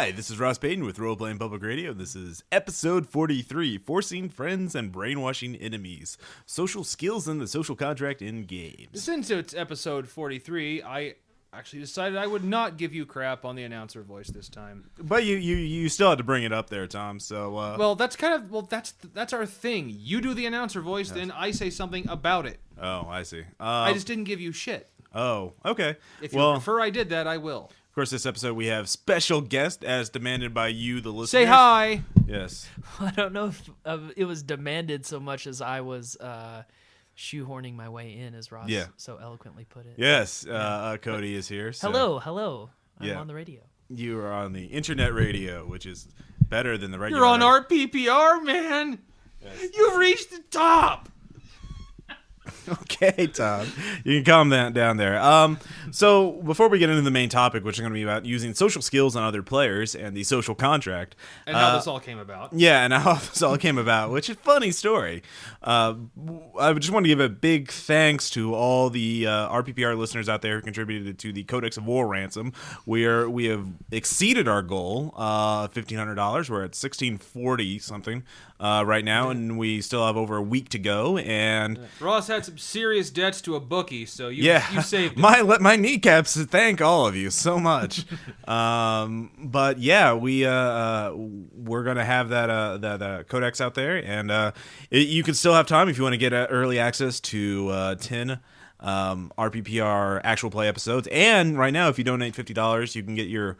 Hi, this is Ross Payton with Role Playing Public Radio. This is episode 43, Forcing Friends and Brainwashing Enemies, Social Skills and the Social Contract in Games. Since it's episode 43, I actually decided I would not give you crap on the announcer voice this time. But you still had to bring it up there, Tom, so... Well, that's our thing. You do the announcer voice, yes. Then I say something about it. Oh, I see. I just didn't give you shit. Oh, okay. If you prefer I did that, I will. Of course, this episode we have special guest as demanded by you, the listeners. Say hi. Yes. I don't know if it was demanded so much as I was shoehorning my way in, as Ross so eloquently put it. Yes, Cody is here. So. Hello. I'm on the radio. You are on the internet radio, which is better than the regular. You're on RPPR, man. Yes. You've reached the top. Okay, Tom. You can calm that down there. So before we get into the main topic, which is going to be about using social skills on other players and the social contract. And how this all came about. Yeah, and how this all came about, which is a funny story. I just want to give a big thanks to all the RPPR listeners out there who contributed to the Codex of War ransom. We have exceeded our goal, $1,500. We're at $1,640 something right now, and we still have over a week to go. And Ross had some serious debts to a bookie, so you saved it. My kneecaps thank all of you so much. But yeah, we're gonna have that codex out there, and you can still have time if you want to get early access to 10 RPPR actual play episodes. And right now, if you donate $50, you can get your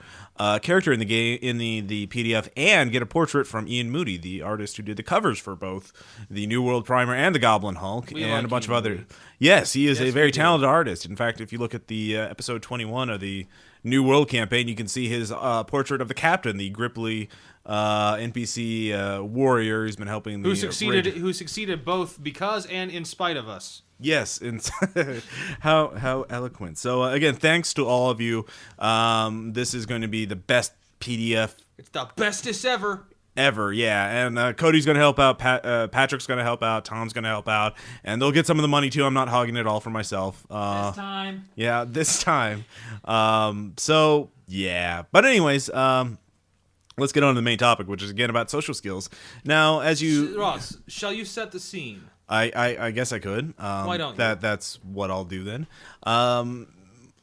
character in the game in the PDF and get a portrait from Ian Moody, the artist who did the covers for both the New World Primer and the Goblin Hulk, and a bunch of other. Yes, he is a very talented artist. In fact, if you look at the episode 21 of the New World campaign, you can see his portrait of the captain, the Gripply NPC warrior who's been helping who succeeded both because and in spite of us. Yes, and how eloquent. So again, thanks to all of you. This is going to be the best PDF. It's the bestest ever. Ever, yeah. And Cody's going to help out. Patrick's going to help out. Tom's going to help out, and they'll get some of the money too. I'm not hogging it all for myself. This time. Yeah, this time. So yeah. But anyways, let's get on to the main topic, which is again about social skills. Now, as you Ross, shall you set the scene? I guess I could. Why don't you? That's what I'll do then.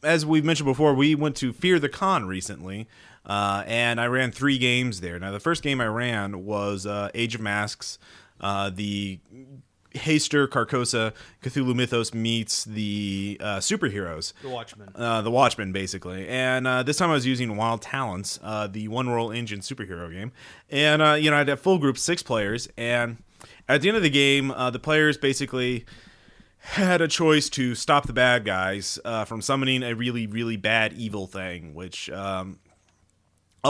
As we've mentioned before, we went to Fear the Con recently, and I ran 3 games there. Now, the first game I ran was Age of Masks, the Haster Carcosa Cthulhu mythos meets the superheroes. The Watchmen. The Watchmen, basically. And this time I was using Wild Talents, the One Roll Engine superhero game. And, I'd have full group, 6 players, and at the end of the game, the players basically had a choice to stop the bad guys from summoning a really, really bad evil thing, which I'll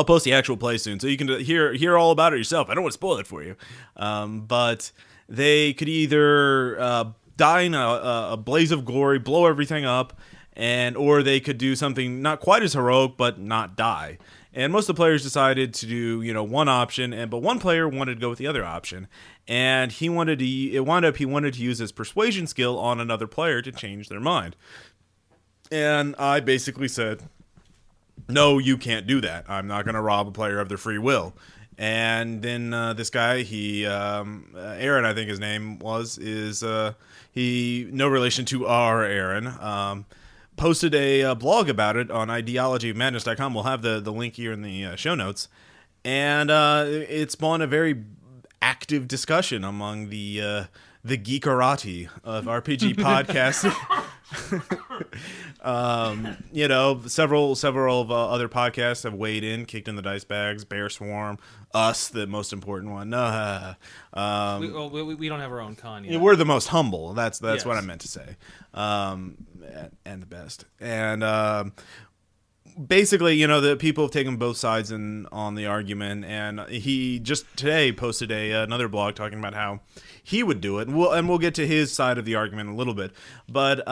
post the actual play soon, so you can hear all about it yourself. I don't want to spoil it for you. But they could either die in a blaze of glory, blow everything up, or they could do something not quite as heroic, but not die. And most of the players decided to do, one option, but one player wanted to go with the other option, and he wanted to use his persuasion skill on another player to change their mind. And I basically said, no, you can't do that. I'm not going to rob a player of their free will. And then this guy, Aaron, I think his name is no relation to our Aaron, posted a blog about it on ideologyofmadness.com. We'll have the link here in the show notes. And it spawned a very active discussion among the geekerati of RPG podcasts. Several of other podcasts have weighed in, kicked in the dice bags. Bear Swarm, us, the most important one. We don't have our own con yet. We're the most humble. That's yes. what I meant to say. And the best. And basically, the people have taken both sides on the argument, and he just today posted another blog talking about how he would do it, and we'll get to his side of the argument in a little bit. But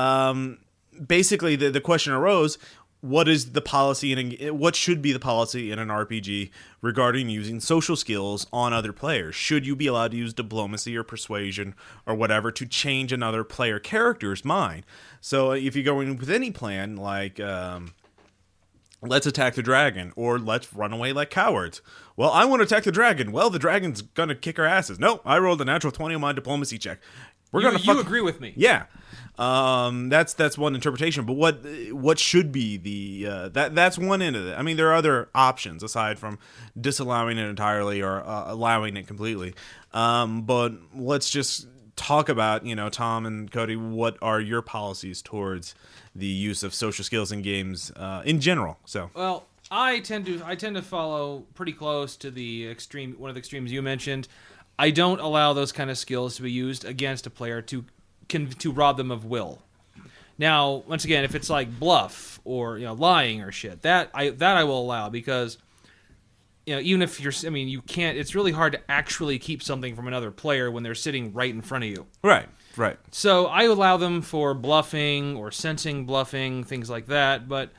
basically, the question arose: what is the policy what should be the policy in an RPG regarding using social skills on other players? Should you be allowed to use diplomacy or persuasion or whatever to change another player character's mind? So if you go in with any plan like let's attack the dragon, or let's run away like cowards. Well, I want to attack the dragon. Well, the dragon's gonna kick our asses. No, I rolled a natural 20 on my diplomacy check. You agree with me? Yeah. That's one interpretation. But what should be that's one end of it. I mean, there are other options aside from disallowing it entirely or allowing it completely. But let's just talk about, Tom and Cody, what are your policies towards the use of social skills in games in general? So, well, I tend to follow pretty close to one of the extremes you mentioned. I don't allow those kind of skills to be used against a player to rob them of will. Now, once again, if it's like bluff or lying or shit, that I will allow, because even if you can't. It's really hard to actually keep something from another player when they're sitting right in front of you. Right. So I allow them for bluffing or sensing bluffing, things like that. But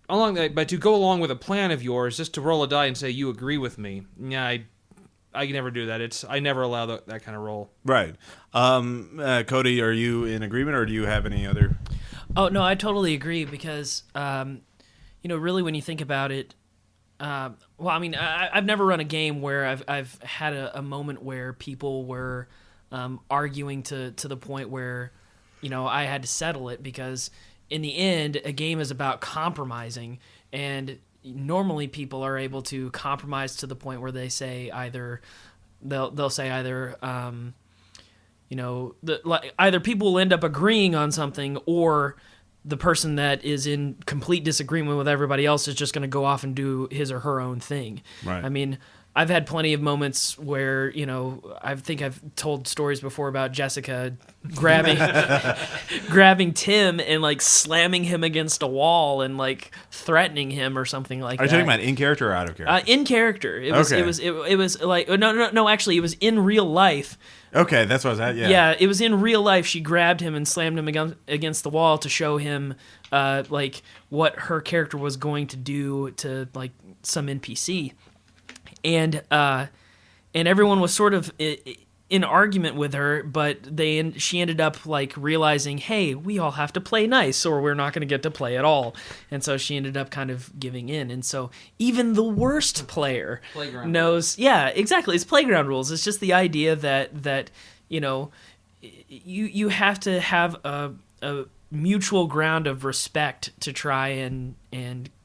to go along with a plan of yours, just to roll a die and say you agree with me, yeah, I can never do that. I never allow that kind of role. Right. Cody, are you in agreement, or do you have any other? Oh no, I totally agree, because really when you think about it, I've never run a game where I've had a moment where people were arguing to the point where I had to settle it, because in the end a game is about compromising, and normally people are able to compromise to the point where they say either either people will end up agreeing on something, or the person that is in complete disagreement with everybody else is just going to go off and do his or her own thing. Right. I mean, I've had plenty of moments where, I think I've told stories before about Jessica grabbing Tim and slamming him against a wall and threatening him or something like that. Are you talking about in character or out of character? In character. It was no, actually it was in real life. Okay, that's what I was at. Yeah. Yeah, it was in real life. She grabbed him and slammed him against the wall to show him what her character was going to do to some NPC. And everyone was sort of in argument with her, but she ended up realizing, hey, we all have to play nice, or we're not going to get to play at all. And so she ended up kind of giving in. And so even the worst player knows, yeah, exactly. It's playground rules. It's just the idea that you have to have a mutual ground of respect to try and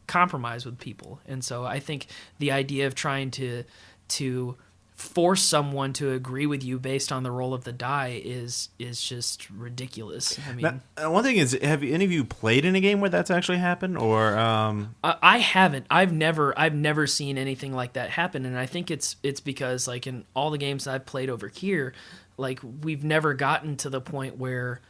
compromise with people. And so I think the idea of trying to force someone to agree with you based on the roll of the die is just ridiculous. I mean, now, one thing is, have any of you played in a game where that's actually happened, or I haven't. I've never seen anything like that happen, and I think it's because in all the games I've played over here, we've never gotten to the point where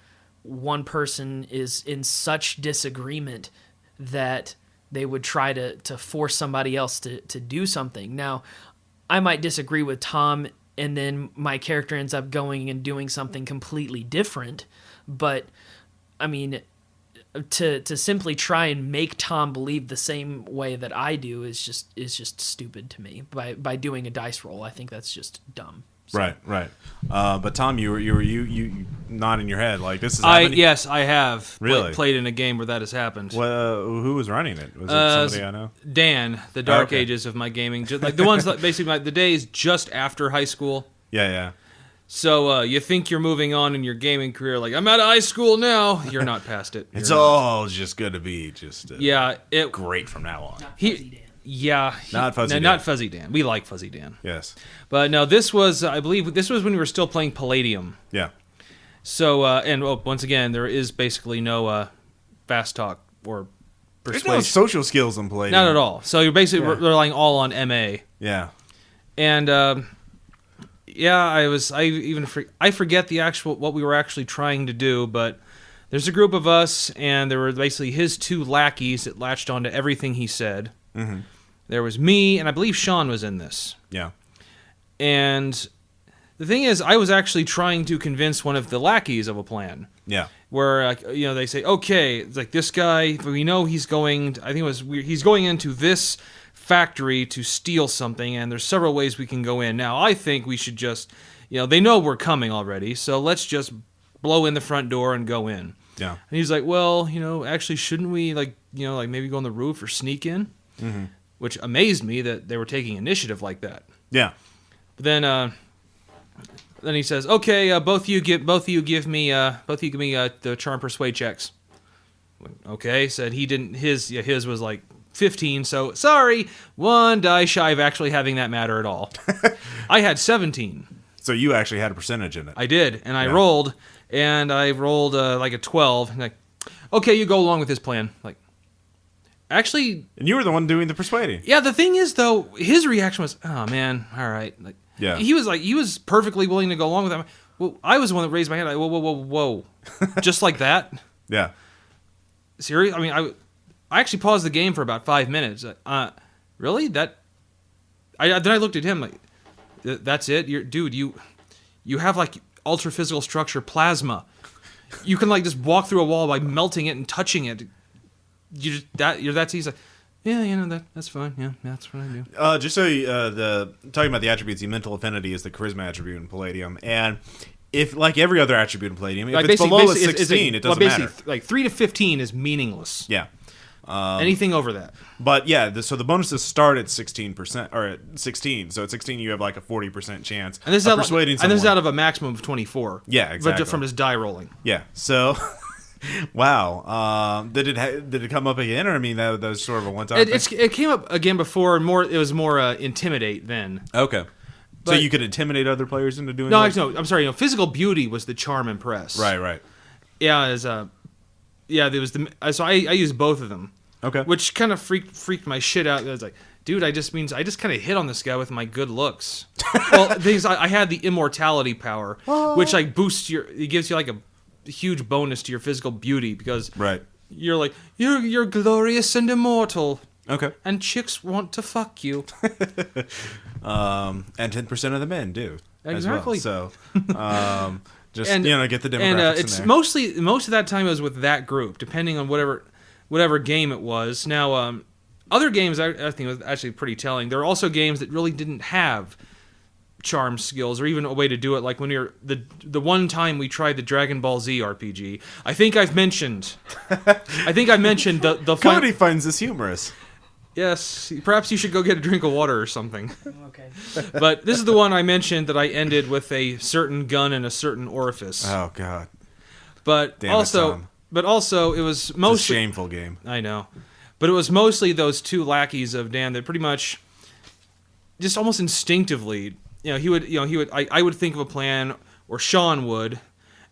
one person is in such disagreement that they would try to force somebody else to do something. Now, I might disagree with Tom, and then my character ends up going and doing something completely different. But, I mean, to simply try and make Tom believe the same way that I do is just stupid to me. By doing a dice roll, I think that's just dumb. So. Right. But Tom, you nodding your head this is happening? Yes, I have really played in a game where that has happened. Well, who was running it? Was it somebody I know? Dan, the dark ages of my gaming, just the ones basically the days just after high school. Yeah. So you think you're moving on in your gaming career? I'm out of high school now. You're not past it. It's all just going to be just great from now on. Yeah, not Fuzzy Dan. Not Fuzzy Dan. We like Fuzzy Dan. Yes, but no, I believe this was when we were still playing Palladium. Yeah. So once again, there is basically no fast talk or persuasion. There's no social skills in Palladium. Not at all. So you're basically relying all on MA. Yeah. And I forget what we were actually trying to do, but there's a group of us, and there were basically his two lackeys that latched onto everything he said. Mm-hmm. There was me, and I believe Sean was in this. Yeah. And the thing is, I was actually trying to convince one of the lackeys of a plan. Yeah. Where they say, okay, it's this guy, we know he's going. He's going into this factory to steal something, and there's several ways we can go in. Now, I think we should just, they know we're coming already, so let's just blow in the front door and go in. Yeah. And he's like, well, actually, shouldn't we maybe go on the roof or sneak in? Mm-hmm. Which amazed me that they were taking initiative like that. Yeah. But then he says, okay, both of you give me the charm persuade checks. Okay, said he didn't. His was like 15. So sorry, one die shy of actually having that matter at all. I had 17. So you actually had a percentage in it. I did, and I rolled like a 12. And like, okay, you go along with his plan. Like, actually, and you were the one doing the persuading. Yeah, the thing is, though, his reaction was, "Oh man, all right." Like, yeah, he was perfectly willing to go along with that. Well, I was the one that raised my hand. Like, whoa, just like that. Yeah. Serious? I mean, I actually paused the game for about 5 minutes. Really? Then I looked at him like, "That's it, you have like ultra physical structure plasma. You can like just walk through a wall by melting it and touching it." You're that easy. Like, yeah, that's fine. Yeah, that's what I do. Just so talking about the attributes, the mental affinity is the charisma attribute in Palladium, and if like every other attribute in Palladium, if like it's below a 16, it doesn't matter. Like 3 to 15 is meaningless. Yeah. Anything over that. But yeah, so the bonuses start at 16% or at 16. So at 16, you have like a 40% chance of persuading someone. And this is out of a maximum of 24. Yeah, exactly. But from his die rolling. Yeah. So. Wow. Did it come up again, or I mean that was sort of a one-time thing? It came up again before, and it was more intimidate then. Okay. So you could intimidate other players into doing no, I'm sorry. Physical beauty was the charm impress. Right. Yeah, there was so I used both of them. Okay. Which kind of freaked my shit out. I was like, dude, I just kind of hit on this guy with my good looks. Well, things I had the immortality power, which like boosts it gives you like a huge bonus to your physical beauty because you're like you're glorious and immortal. Okay. And chicks want to fuck you. And 10% of the men do. Exactly. As well. So just get the demographics and in it's there. most of that time it was with that group, depending on whatever game it was. Now other games I think was actually pretty telling. There are also games that really didn't have charm skills or even a way to do it, like when you're the one time we tried the Dragon Ball Z RPG. I think I've mentioned the Cody finds this humorous. Yes, perhaps you should go get a drink of water or something. Okay. But this is the one I mentioned that I ended with a certain gun in a certain orifice. Oh god. But Damn also it was mostly it's a shameful game. I know. But it was mostly those two lackeys of Dan that pretty much just almost instinctively, he would I would think of a plan, or Sean would,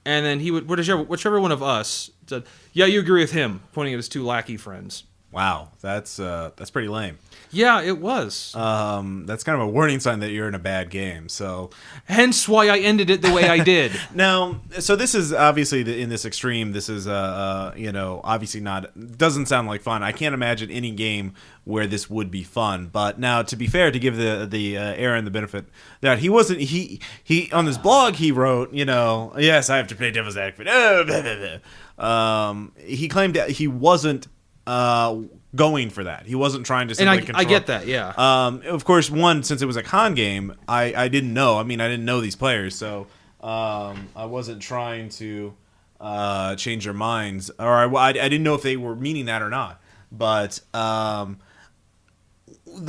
and then he would whichever one of us said, "Yeah, you agree with him," pointing at his two lackey friends. Wow, that's pretty lame. Yeah, it was. That's kind of a warning sign that you're in a bad game. So, hence why I ended it the way I did. Now, so this is obviously in this extreme. This is obviously doesn't sound like fun. I can't imagine any game where this would be fun. But now, to be fair, to give the Aaron the benefit that he wasn't he on his blog he wrote, yes, I have to play devil's advocate. He claimed that he wasn't going for that. He wasn't trying to simply control. I get that, yeah. Of course, since it was a con game, I didn't know. I mean, I didn't know these players, so I wasn't trying to change their minds, or I didn't know if they were meaning that or not. But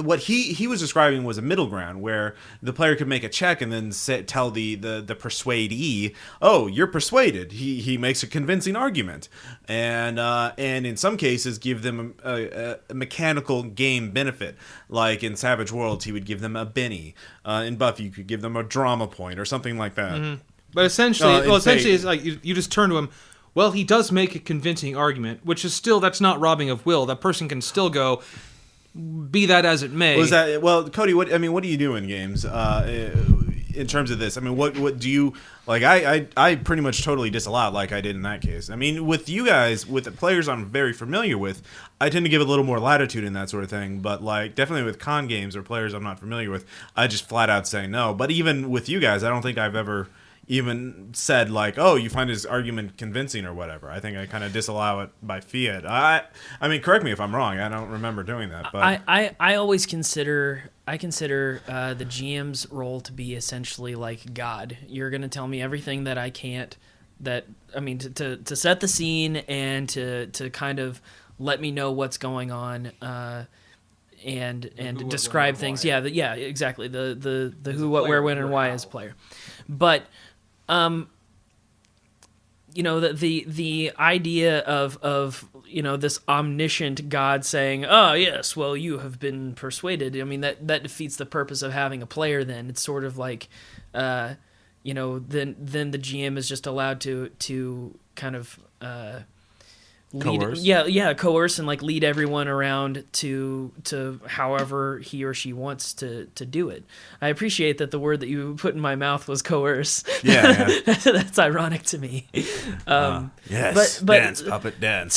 what he was describing was a middle ground where the player could make a check and then tell the persuadee, "Oh, you're persuaded." He makes a convincing argument, and in some cases give them a mechanical game benefit. Like in Savage Worlds, he would give them a Benny. In Buffy, you could give them a drama point or something like that. Mm-hmm. But essentially, it's like you just turn to him. Well, he does make a convincing argument, which is still, that's not robbing of will. That person can still go, be that as it may. Well, Cody, what do you do in games in terms of this? I mean, what do you like? I pretty much totally disallow, like I did in that case. I mean, with you guys, with the players I'm very familiar with, I tend to give a little more latitude in that sort of thing. But like, definitely with con games or players I'm not familiar with, I just flat out say no. But even with you guys, I don't think I've ever even said like, "Oh, you find his argument convincing" or whatever. I think I kind of disallow it by fiat. I mean, correct me if I'm wrong. I don't remember doing that. But I always consider the GM's role to be essentially like God. You're going to tell me everything that I can't I mean, to set the scene and to kind of let me know what's going on, and who, describe what, things. why. Yeah, exactly. The As who, a what, player, where, when, and you're why out. as a player. But you know, the idea of you know, this omniscient God saying, "Oh yes, well, you have been persuaded." I mean, that defeats the purpose of having a player. Then it's sort of like, you know, then the GM is just allowed to kind of lead, Coerce? coerce and like lead everyone around to however he or she wants to do it. I appreciate that the word that you put in my mouth was coerce. Yeah. That's ironic to me. Yes. but Dance, puppet, dance.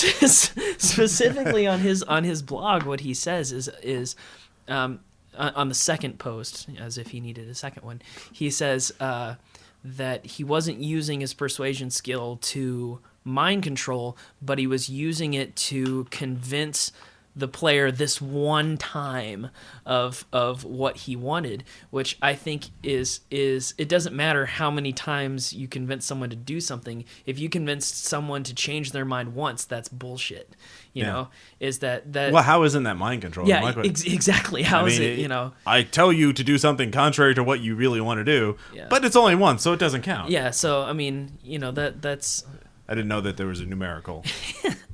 Specifically on his blog, what he says is on the second post, as if he needed a second one, he says that he wasn't using his persuasion skill to mind control, but he was using it to convince the player this one time of what he wanted, which I think is it doesn't matter how many times you convince someone to do something. If you convince someone to change their mind once, that's bullshit. You know, is that Well, how isn't that mind control? yeah, Like, exactly. How is it, you know? I tell you to do something contrary to what you really want to do, Yeah. but it's only once, so it doesn't count. Yeah, so I mean, you know, that's I didn't know that there was a numerical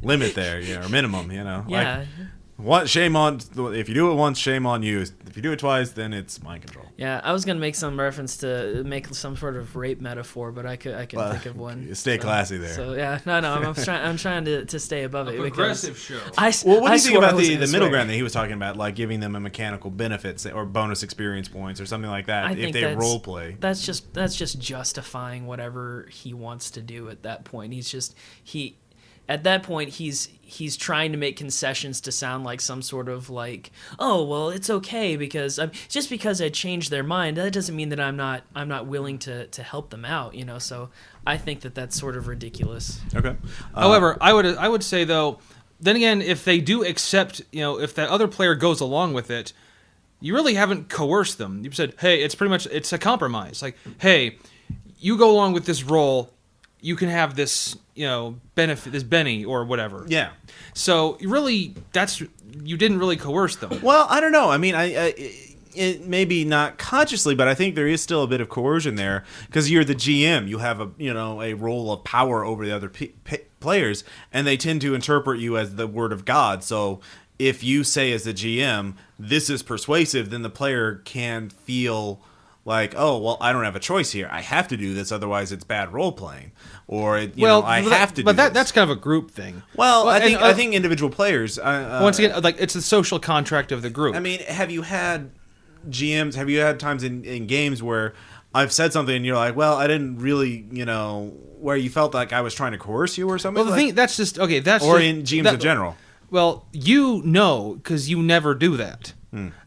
limit there, or minimum, yeah. Like, what? Shame on if you do it once, shame on you. If you do it twice, then it's mind control. Yeah, I was gonna make some reference to make some sort of rape metaphor, but I can think of one. Stay classy there. So yeah, no, I'm trying to stay above it. Progressive show. Well, what do you think swore I about was the gonna middle swear. ground that he was talking about, like giving them a mechanical benefits or bonus experience points or something like that I if think they that's- role play? That's just justifying whatever he wants to do at that point. At that point he's trying to make concessions to sound like some sort of like, oh well, it's okay because just because I changed their mind, that doesn't mean that I'm not willing to help them out, So I think that's sort of ridiculous. Okay. However, I would say though, then again, if they do accept, if that other player goes along with it, you really haven't coerced them. You've said, hey, it's a compromise. Like, hey, you go along with this role, you can have this, benefit, this Benny or whatever. Yeah. So you didn't really coerce them. Well, I don't know. I mean, it maybe not consciously, but I think there is still a bit of coercion there because you're the GM. You have a role of power over the other players, and they tend to interpret you as the word of God. So if you say as the GM, this is persuasive, then the player can feel like, oh, well, I don't have a choice here. I have to do this, otherwise it's bad role playing, or I have to. But do this. that's kind of a group thing. Well, I think individual players. Once again, like it's the social contract of the group. I mean, have you had GMs? Have you had times in games where I've said something and you're like, well, I didn't really, where you felt like I was trying to coerce you or something? Well, the thing that's just okay. That's or just, in GMs in general. Well, because you never do that.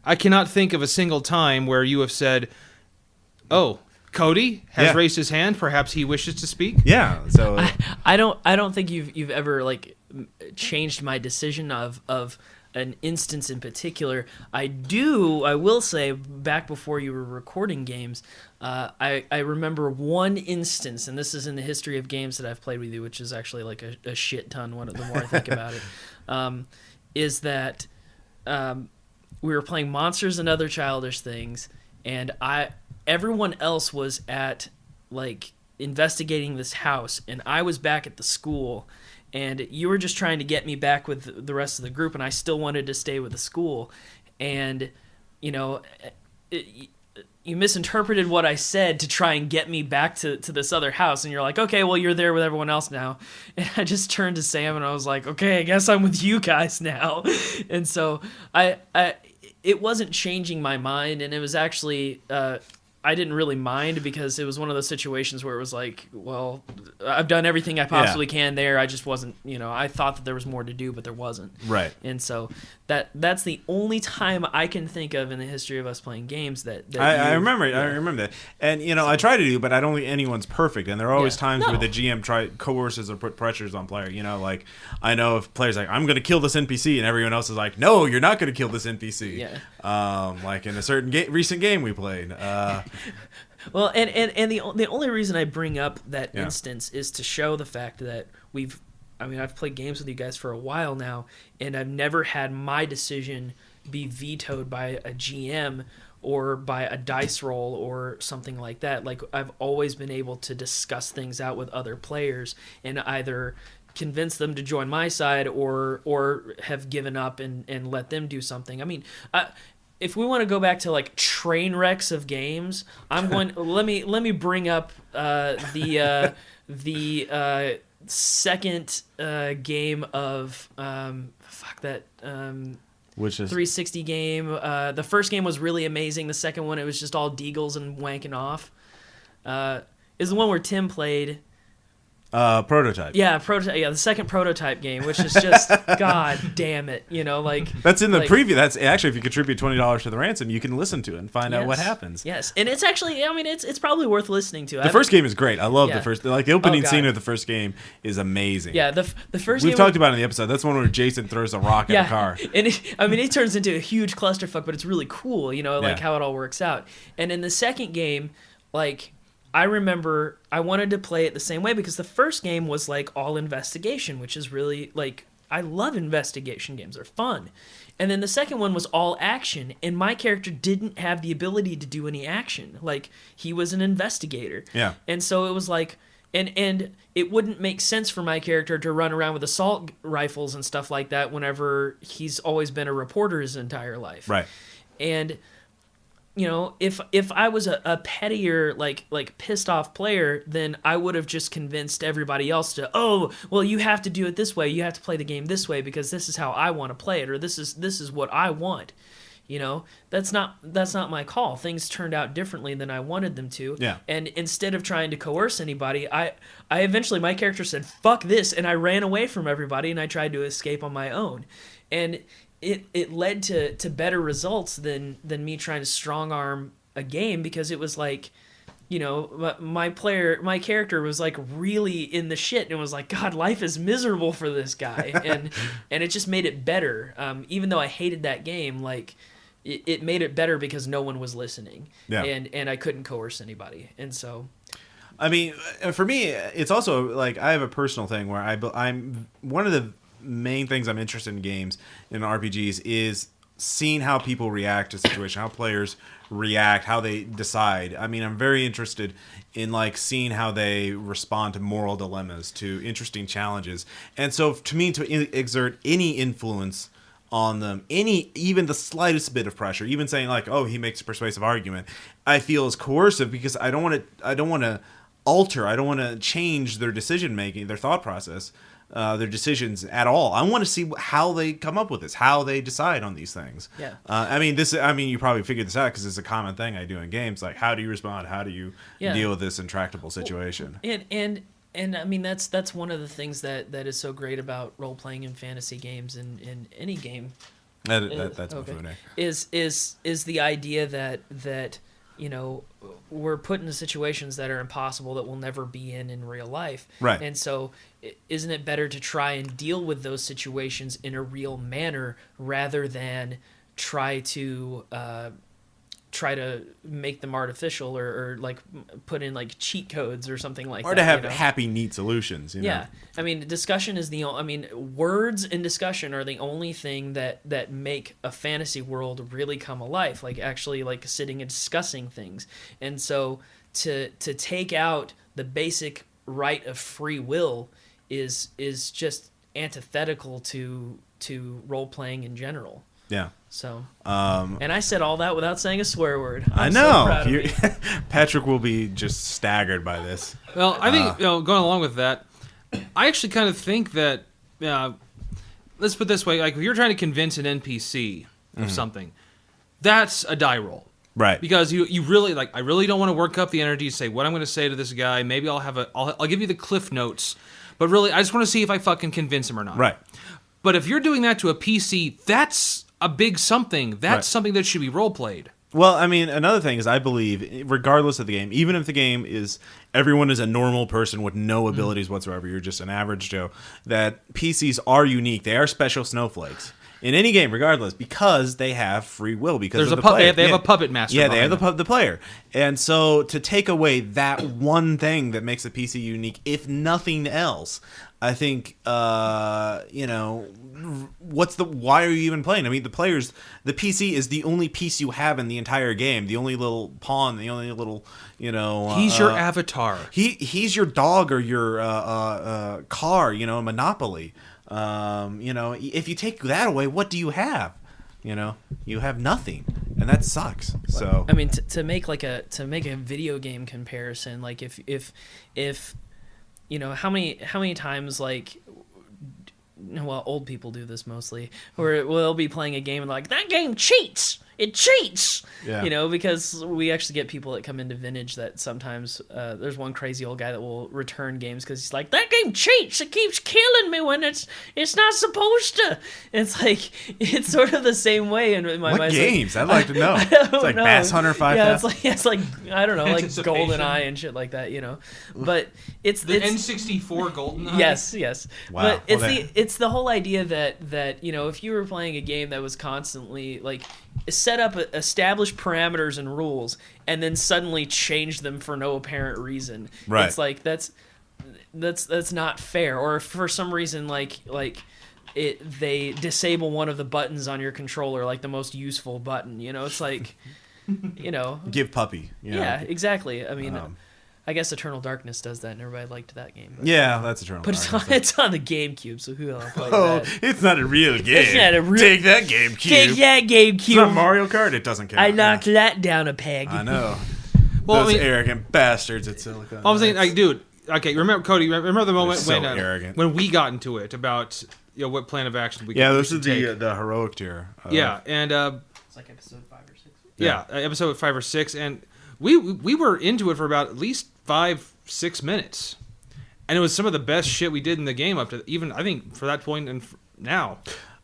I cannot think of a single time where you have said, "Oh, Cody has raised his hand. Perhaps he wishes to speak." Yeah. So I don't think you've ever like changed my decision of an instance in particular. I will say back before you were recording games, I remember one instance, and this is in the history of games that I've played with you, which is actually like a shit ton. The more I think about it, is that we were playing Monsters and Other Childish Things, and everyone else was at like investigating this house, and I was back at the school, and you were just trying to get me back with the rest of the group, and I still wanted to stay with the school, and you misinterpreted what I said to try and get me back to this other house, and you're like, okay, well, you're there with everyone else now. And I just turned to Sam and I was like, okay, I guess I'm with you guys now. And so it wasn't changing my mind, and it was actually I didn't really mind because it was one of those situations where it was like, well, I've done everything I possibly can there. I just wasn't, I thought that there was more to do, but there wasn't. Right. And so that's the only time I can think of in the history of us playing games that I remember it. Yeah. I remember that. And, I try to do, but I don't think anyone's perfect. And there are always times where the GM coerces or put pressures on player. Like, I know if players like, I'm going to kill this NPC, and everyone else is like, no, you're not going to kill this NPC. Yeah. Like in a certain recent game we played. Well, and the only reason I bring up that Yeah. instance is to show the fact that I've played games with you guys for a while now, and I've never had my decision be vetoed by a GM or by a dice roll or something like that. Like, I've always been able to discuss things out with other players and either convince them to join my side or have given up and let them do something. I mean, if we want to go back to like train wrecks of games, I'm going. let me bring up the second game of Which is 360 game. The first game was really amazing. The second one, it was just all deagles and wanking off. Is the one where Tim played. Prototype. Yeah, prototype. Yeah, the second prototype game, which is just god damn it, That's in the preview. That's actually, if you contribute $20 to the ransom, you can listen to it and find out what happens. Yes, and it's actually, I mean, it's probably worth listening to. The first game is great. I love Yeah. the first. Like, the opening God. scene of the first game is amazing. Yeah, the first We've game talked about it in the episode. That's one where Jason throws a rock at a car. And it turns into a huge clusterfuck, but it's really cool, how it all works out. And in the second game, like, I remember I wanted to play it the same way because the first game was like all investigation, which is really like, I love investigation games. They're fun. And then the second one was all action, and my character didn't have the ability to do any action. Like, he was an investigator. Yeah. And so it was like, and it wouldn't make sense for my character to run around with assault rifles and stuff like that whenever he's always been a reporter his entire life. Right. And if I was a pettier, like pissed off player, then I would have just convinced everybody else to, oh, well, you have to do it this way. You have to play the game this way because this is how I want to play it, or this is what I want. That's not my call. Things turned out differently than I wanted them to. Yeah. And instead of trying to coerce anybody, I eventually, my character said, fuck this, and I ran away from everybody and I tried to escape on my own. And it led to better results than me trying to strong arm a game, because it was like, my character was like really in the shit and was like, God, life is miserable for this guy. and it just made it better. Even though I hated that game, like it made it better because no one was listening. Yeah. And I couldn't coerce anybody. And so, I mean, for me, it's also like, I have a personal thing where I'm one of the main things I'm interested in games, in RPGs, is seeing how people react to a situation, how players react, how they decide. I mean, I'm very interested in like seeing how they respond to moral dilemmas, to interesting challenges. And so to me, to exert any influence on them, even the slightest bit of pressure, even saying like, oh, he makes a persuasive argument, I feel is coercive, because I don't want to alter, I don't want to change their decision making, their thought process, their decisions at all. I want to see how they come up with this, how they decide on these things. Yeah. I mean, you probably figured this out because it's a common thing I do in games. Like, how do you respond? How do you deal with this intractable situation? And I mean, that's one of the things that is so great about role playing in fantasy games and in any game. That's okay. Is the idea that we're put into situations that are impossible, that we'll never be in real life. Right. And so isn't it better to try and deal with those situations in a real manner rather than try to make them artificial or like put in like cheat codes or something like that. Or to have happy, neat solutions. Yeah. I mean, discussion is words and discussion are the only thing that make a fantasy world really come alive, like actually like sitting and discussing things. And so to take out the basic right of free will is just antithetical to role playing in general. Yeah. So, and I said all that without saying a swear word. I know. So proud of me. Patrick will be just staggered by this. Well, I think going along with that, I actually kind of think that let's put it this way: like, if you're trying to convince an NPC of something, that's a die roll, right? Because you really like. I really don't want to work up the energy to say what I'm going to say to this guy. Maybe I'll give you the cliff notes, but really, I just want to see if I fucking convince him or not. Right. But if you're doing that to a PC, that's a big something. That's something that should be role played. Well, I mean, another thing is, I believe, regardless of the game, even if the game is everyone is a normal person with no abilities whatsoever, you're just an average Joe, that PCs are unique. They are special snowflakes. in any game, regardless, because they have free will. Because There's of a the player. they have a puppet master. Yeah, they have behind them. the player, and so to take away that one thing that makes a PC unique, if nothing else, I think why are you even playing? I mean, the PC is the only piece you have in the entire game, the only little pawn, the only little He's your avatar. He's your dog or your car, Monopoly. If you take that away, what do you have? You have nothing, and that sucks. So I mean, to make a video game comparison, like if how many times, like, well, old people do this mostly, where they'll be playing a game and like, that game cheats. It cheats, because we actually get people that come into Vintage that sometimes there's one crazy old guy that will return games because he's like, that game cheats. It keeps killing me when it's not supposed to. And it's like, it's sort of the same way in my mind. What games? I'd like to know. It's like Bass Hunter 5000. Yeah, it's like I don't know, like GoldenEye and shit like that, But it's the N64 GoldenEye. Yes. Wow. But it's the whole idea that if you were playing a game that was constantly like set up established parameters and rules and then suddenly change them for no apparent reason, right? It's like that's not fair. Or if for some reason they disable one of the buttons on your controller, like the most useful button, it's like give puppy. Yeah, exactly. I mean, I guess Eternal Darkness does that, and everybody liked that game. Yeah, that's Eternal but Darkness. It's on the GameCube, so who will play that? It's not a real game. It's not a real... Take that GameCube. Take that GameCube. It's not Mario Kart. It doesn't count. I knocked that down a peg. I know. Well, Those arrogant bastards at Silicon. I was thinking, like, dude. Okay, Cody. Remember the moment arrogant. when we got into it about what plan of action we? Yeah, this is the heroic tier. Yeah, and it's like episode 5 or 6. Yeah, episode 5 or 6, and we were into it for about at least 5-6 minutes, and it was some of the best shit we did in the game up to even I think for that point and now.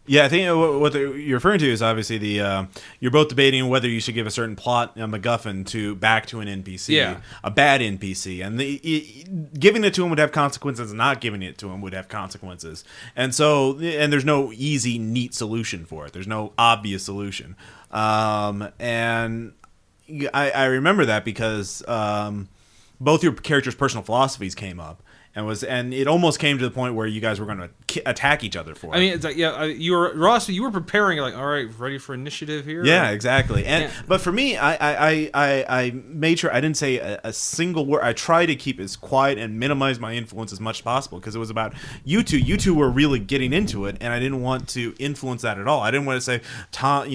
Yeah, I think what you're referring to is obviously the you're both debating whether you should give a certain plot MacGuffin back to an NPC, a bad NPC, and giving it to him would have consequences, and not giving it to him would have consequences, and there's no easy, neat solution for it. There's no obvious solution, and I remember that because both your characters' personal philosophies came up. And it almost came to the point where you guys were going to attack each other for it. I mean, it's like, Ross, you were preparing, like, all right, ready for initiative here? Yeah, exactly. But for me, I made sure I didn't say a single word. I tried to keep as quiet and minimize my influence as much as possible because it was about you two. You two were really getting into it, and I didn't want to influence that at all. I didn't want to say, Tom,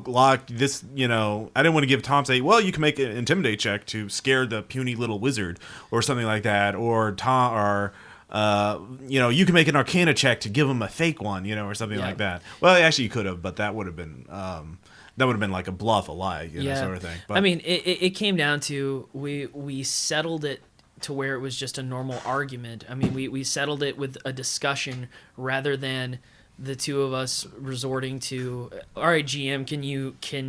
Locke, this, I didn't want to give Tom, say, well, you can make an intimidate check to scare the puny little wizard or something like that, or Tom, or you can make an Arcana check to give him a fake one, or something like that. Well, actually, you could have, but that would have been like a bluff, a lie, sort of thing. But, I mean, it came down to we settled it to where it was just a normal argument. I mean, we settled it with a discussion rather than the two of us resorting to, all right, GM, can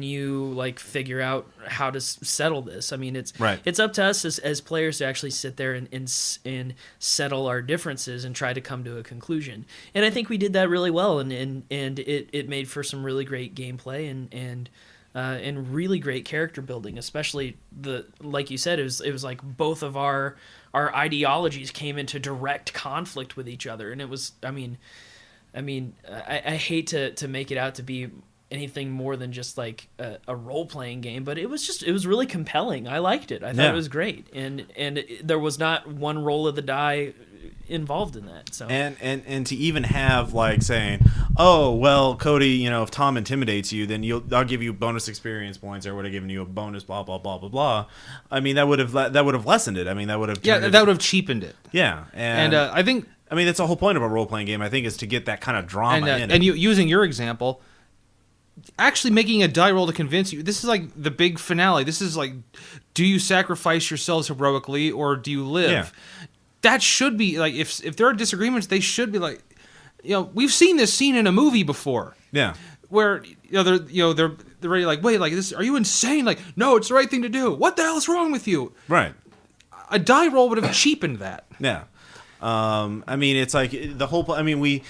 you like figure out how to settle this? I mean, it's up to us as players to actually sit there and settle our differences and try to come to a conclusion. And I think we did that really well, and it made for some really great gameplay and really great character building, especially like you said, it was like both of our ideologies came into direct conflict with each other, and it was, I hate to make it out to be anything more than just like a role-playing game, but it was really compelling. I liked it. I thought it was great, and there was not one roll of the die involved in that. So and to even have like saying, oh well, Cody, if Tom intimidates you, then I'll give you bonus experience points, or would have given you a bonus blah blah blah blah blah. I mean, that would have lessened it. I mean, that would have that would have cheapened it. Yeah, and I think. I mean, that's the whole point of a role-playing game, I think, is to get that kind of drama in it. And using your example, actually making a die roll to convince you, this is like the big finale. This is like, do you sacrifice yourselves heroically or do you live? Yeah. That should be, like, if there are disagreements, they should be like, we've seen this scene in a movie before. Yeah. Where, they're ready, like, wait, like, this, are you insane? Like, no, it's the right thing to do. What the hell's wrong with you? Right. A die roll would have cheapened that. Yeah. I mean, it's like the whole. I mean,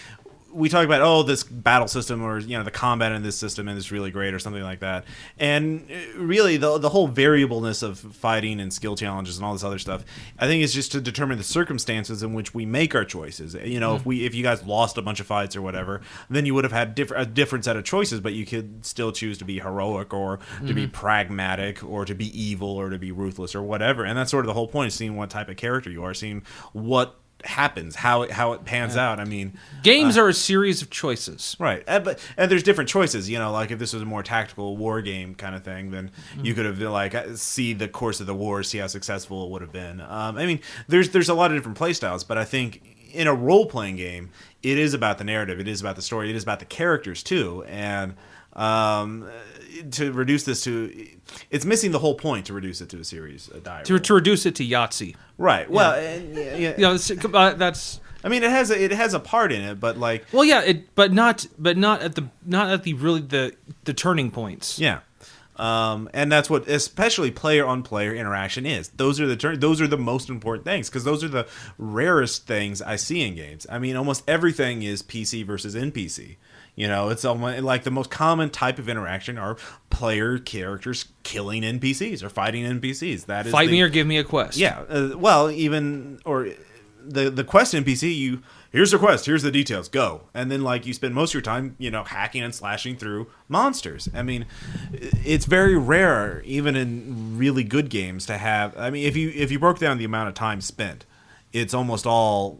we talk about this battle system or the combat in this system is really great or something like that, and really the whole variableness of fighting and skill challenges and all this other stuff, I think is just to determine the circumstances in which we make our choices. If you guys lost a bunch of fights or whatever, then you would have had a different set of choices, but you could still choose to be heroic or to be pragmatic or to be evil or to be ruthless or whatever. And that's sort of the whole point, is seeing what type of character you are, seeing what happens, how it pans out. I mean, games are a series of choices, right? And there's different choices. Like if this was a more tactical war game kind of thing, then you could have see the course of the war, see how successful it would have been. I mean, there's a lot of different play styles, but I think in a role playing game, it is about the narrative, it is about the story, it is about the characters too, and to reduce this to, it's missing the whole point to reduce it to a series, a die roll. To reduce it to Yahtzee. Right. Well, that's. I mean, it has a part in it, but but not at the turning points. Yeah. And that's what especially player on player interaction is. Those are the most important things, because those are the rarest things I see in games. I mean, almost everything is PC versus NPC. It's almost like the most common type of interaction are player characters killing NPCs or fighting NPCs. That is fight me or give me a quest. Yeah. The quest NPC, here's the quest, here's the details, go. And then you spend most of your time, hacking and slashing through monsters. I mean, it's very rare, even in really good games, to have. I mean, if you broke down the amount of time spent, it's almost all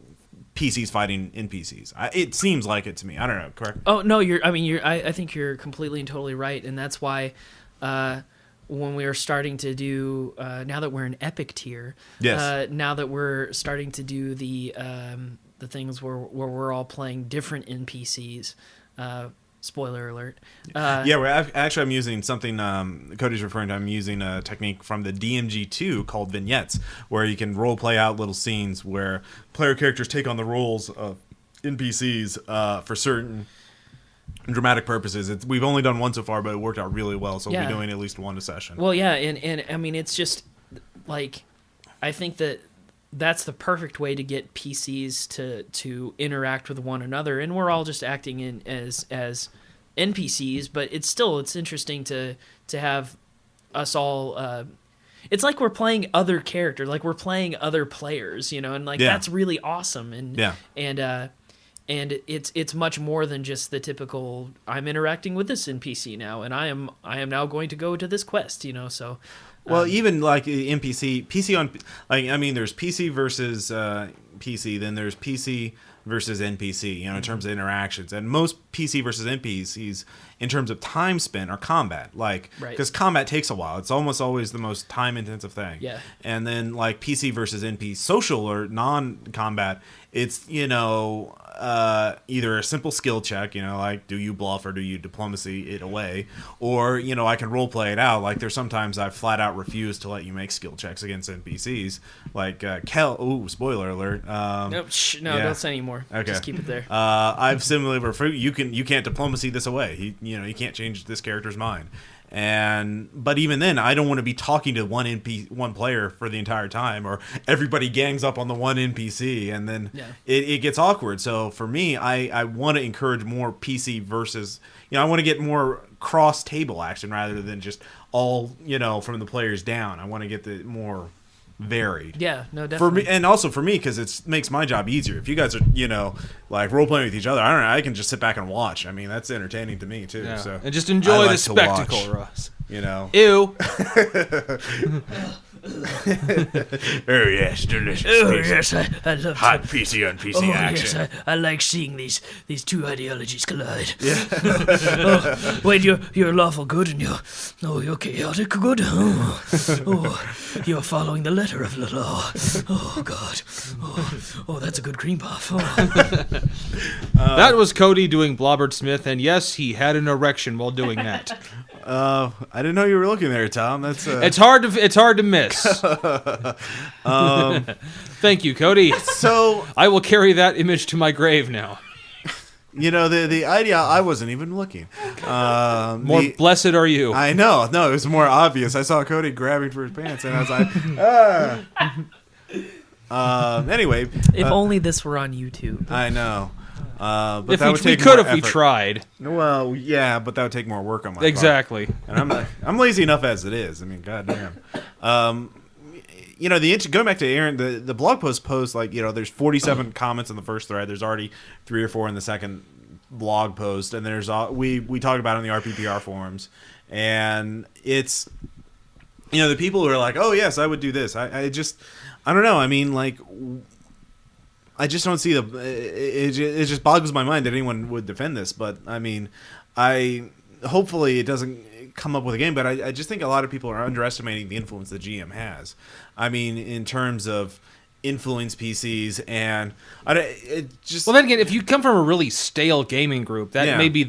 PCs fighting NPCs. It seems like it to me. I don't know. Correct? Oh no, I think you're completely and totally right, and that's why when we are starting to do now that we're in epic tier, yes. Now that we're starting to do the things where we're all playing different NPCs. Spoiler alert. I'm using something Cody's referring to. I'm using a technique from the DMG2 called vignettes, where you can role play out little scenes where player characters take on the roles of NPCs for certain dramatic purposes. We've only done one so far, but it worked out really well, so we'll be doing at least one a session. Well, yeah, and I mean, it's just I think that's the perfect way to get PCs to interact with one another, and we're all just acting in as NPCs, but it's interesting to have us all. It's like we're playing other characters, like we're playing other players, and that's really awesome, and it's much more than just the typical I'm interacting with this NPC now, and I am now going to go to this quest, so. Well, even NPC, PC on, there's PC versus PC, then there's PC versus NPC, in terms of interactions. And most PC versus NPCs, in terms of time spent, are combat. Because combat takes a while. It's almost always the most time-intensive thing. Yeah. And then, PC versus NPC, social or non-combat, it's, either a simple skill check, do you bluff or do you diplomacy it away, or I can role play it out. There's sometimes I flat out refuse to let you make skill checks against NPCs, Kel. Ooh, spoiler alert. Don't say anymore. Okay, just keep it there. I've similarly refused. You can't diplomacy this away. You can't change this character's mind. But even then, I don't want to be talking to one player for the entire time, or everybody gangs up on the one NPC, and then it gets awkward. So for me, I want to encourage more PC versus, I want to get more cross table action rather than just all, from the players down. I want to get the more varied. Yeah, no, definitely. For me, and also for me, because it makes my job easier. If you guys are, role playing with each other, I don't know, I can just sit back and watch. I mean, that's entertaining to me too. Yeah. So and just enjoy the spectacle, Russ. Ew. Oh yes, delicious. Oh yes, I love hot PC on PC action. Yes, I like seeing these two ideologies collide. Yeah. When you're lawful good and you're chaotic good. You're following the letter of the law. Oh God. Oh, that's a good cream puff. That was Cody doing Blobbert Smith, and yes, he had an erection while doing that. I didn't know you were looking there, Tom. That's it's hard to miss. Thank you, Cody. So I will carry that image to my grave now. The idea, I wasn't even looking. More blessed are you. I know. No, it was more obvious. I saw Cody grabbing for his pants, and I was like, Anyway. If only this were on YouTube. I know. But If that would we take could more if we effort. tried. Well, yeah, but that would take more work on my part. Exactly. And I'm lazy enough as it is. I mean, goddamn. Going back to Aaron, the blog post like, there's 47 comments in the first thread. There's already 3 or 4 in the second blog post, and there's we talk about it in the RPPR forums, and it's the people who are like, oh yes, I would do this. I don't know. I mean, like, I just don't see it just boggles my mind that anyone would defend this. But I mean, hopefully it doesn't come up with a game. But I just think a lot of people are underestimating the influence the GM has. I mean, in terms of influence PCs, and it just. Well, then again, if you come from a really stale gaming group, that may be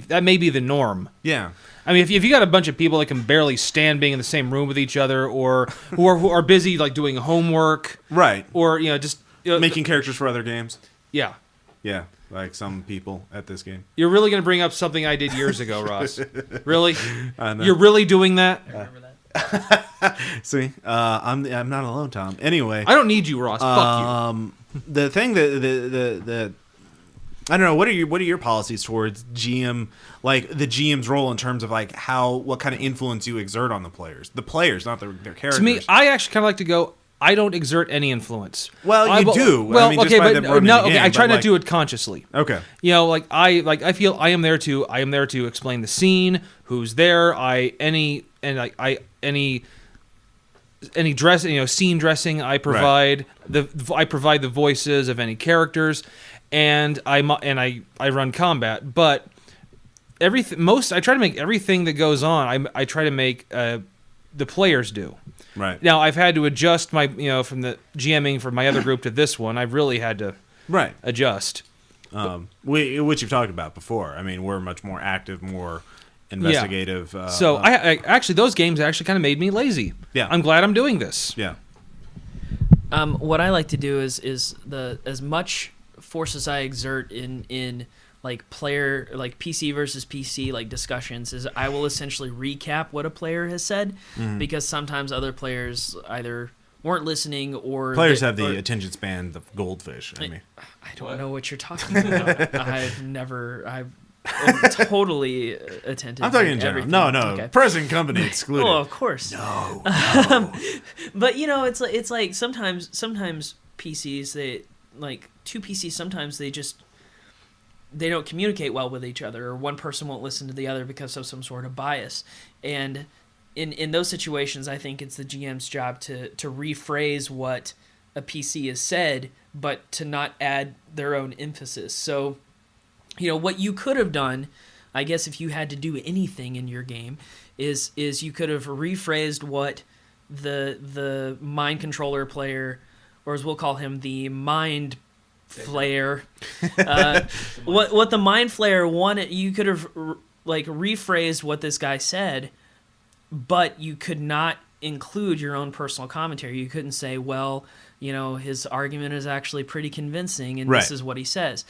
the norm. Yeah. I mean, if you got a bunch of people that can barely stand being in the same room with each other, or who are busy like doing homework, right, or just making characters for other games. Yeah. Yeah, like some people at this game. You're really going to bring up something I did years ago, Ross. Really? I know. You're really doing that? I remember that. See, I'm not alone, Tom. Anyway, I don't need you, Ross. Fuck you. The thing that I don't know. What are your policies towards GM, like the GM's role in terms of like what kind of influence you exert on the players, not their characters. To me, I actually kind of like to go. I don't exert any influence. Well, you do. Well, I mean, okay, but I try not to do it consciously. Okay. I feel I am there to explain the scene, who's there. Any dressing, scene dressing. I provide I provide the voices of any characters, and I run combat. But I try to make everything that goes on. I try to make the players do. Right. Now, I've had to adjust my, from the GMing for my other group to this one. I've really had to adjust. Which you've talked about before. I mean, we're much more active, more investigative. Yeah. So I actually, those games actually kind of made me lazy. Yeah. I'm glad I'm doing this. Yeah. What I like to do is as much force as I exert in like player, like PC versus PC, like discussions, is I will essentially recap what a player has said, because sometimes other players either weren't listening or players have the attention span of goldfish. I mean, I don't know what you're talking about. I'm totally attentive. I'm talking in general. Everything. No, Okay. present company excluded. Oh, of course. No. But it's like sometimes PCs, they like two PCs, sometimes they don't communicate well with each other, or one person won't listen to the other because of some sort of bias. And in those situations, I think it's the GM's job to rephrase what a PC has said, but to not add their own emphasis. So, what you could have done, I guess, if you had to do anything in your game, is you could have rephrased what the mind controller player, or as we'll call him, the mind flayer, what the mind flayer wanted. You could have rephrased what this guy said, but you could not include your own personal commentary. You couldn't say, well, his argument is actually pretty convincing, and this is what he says.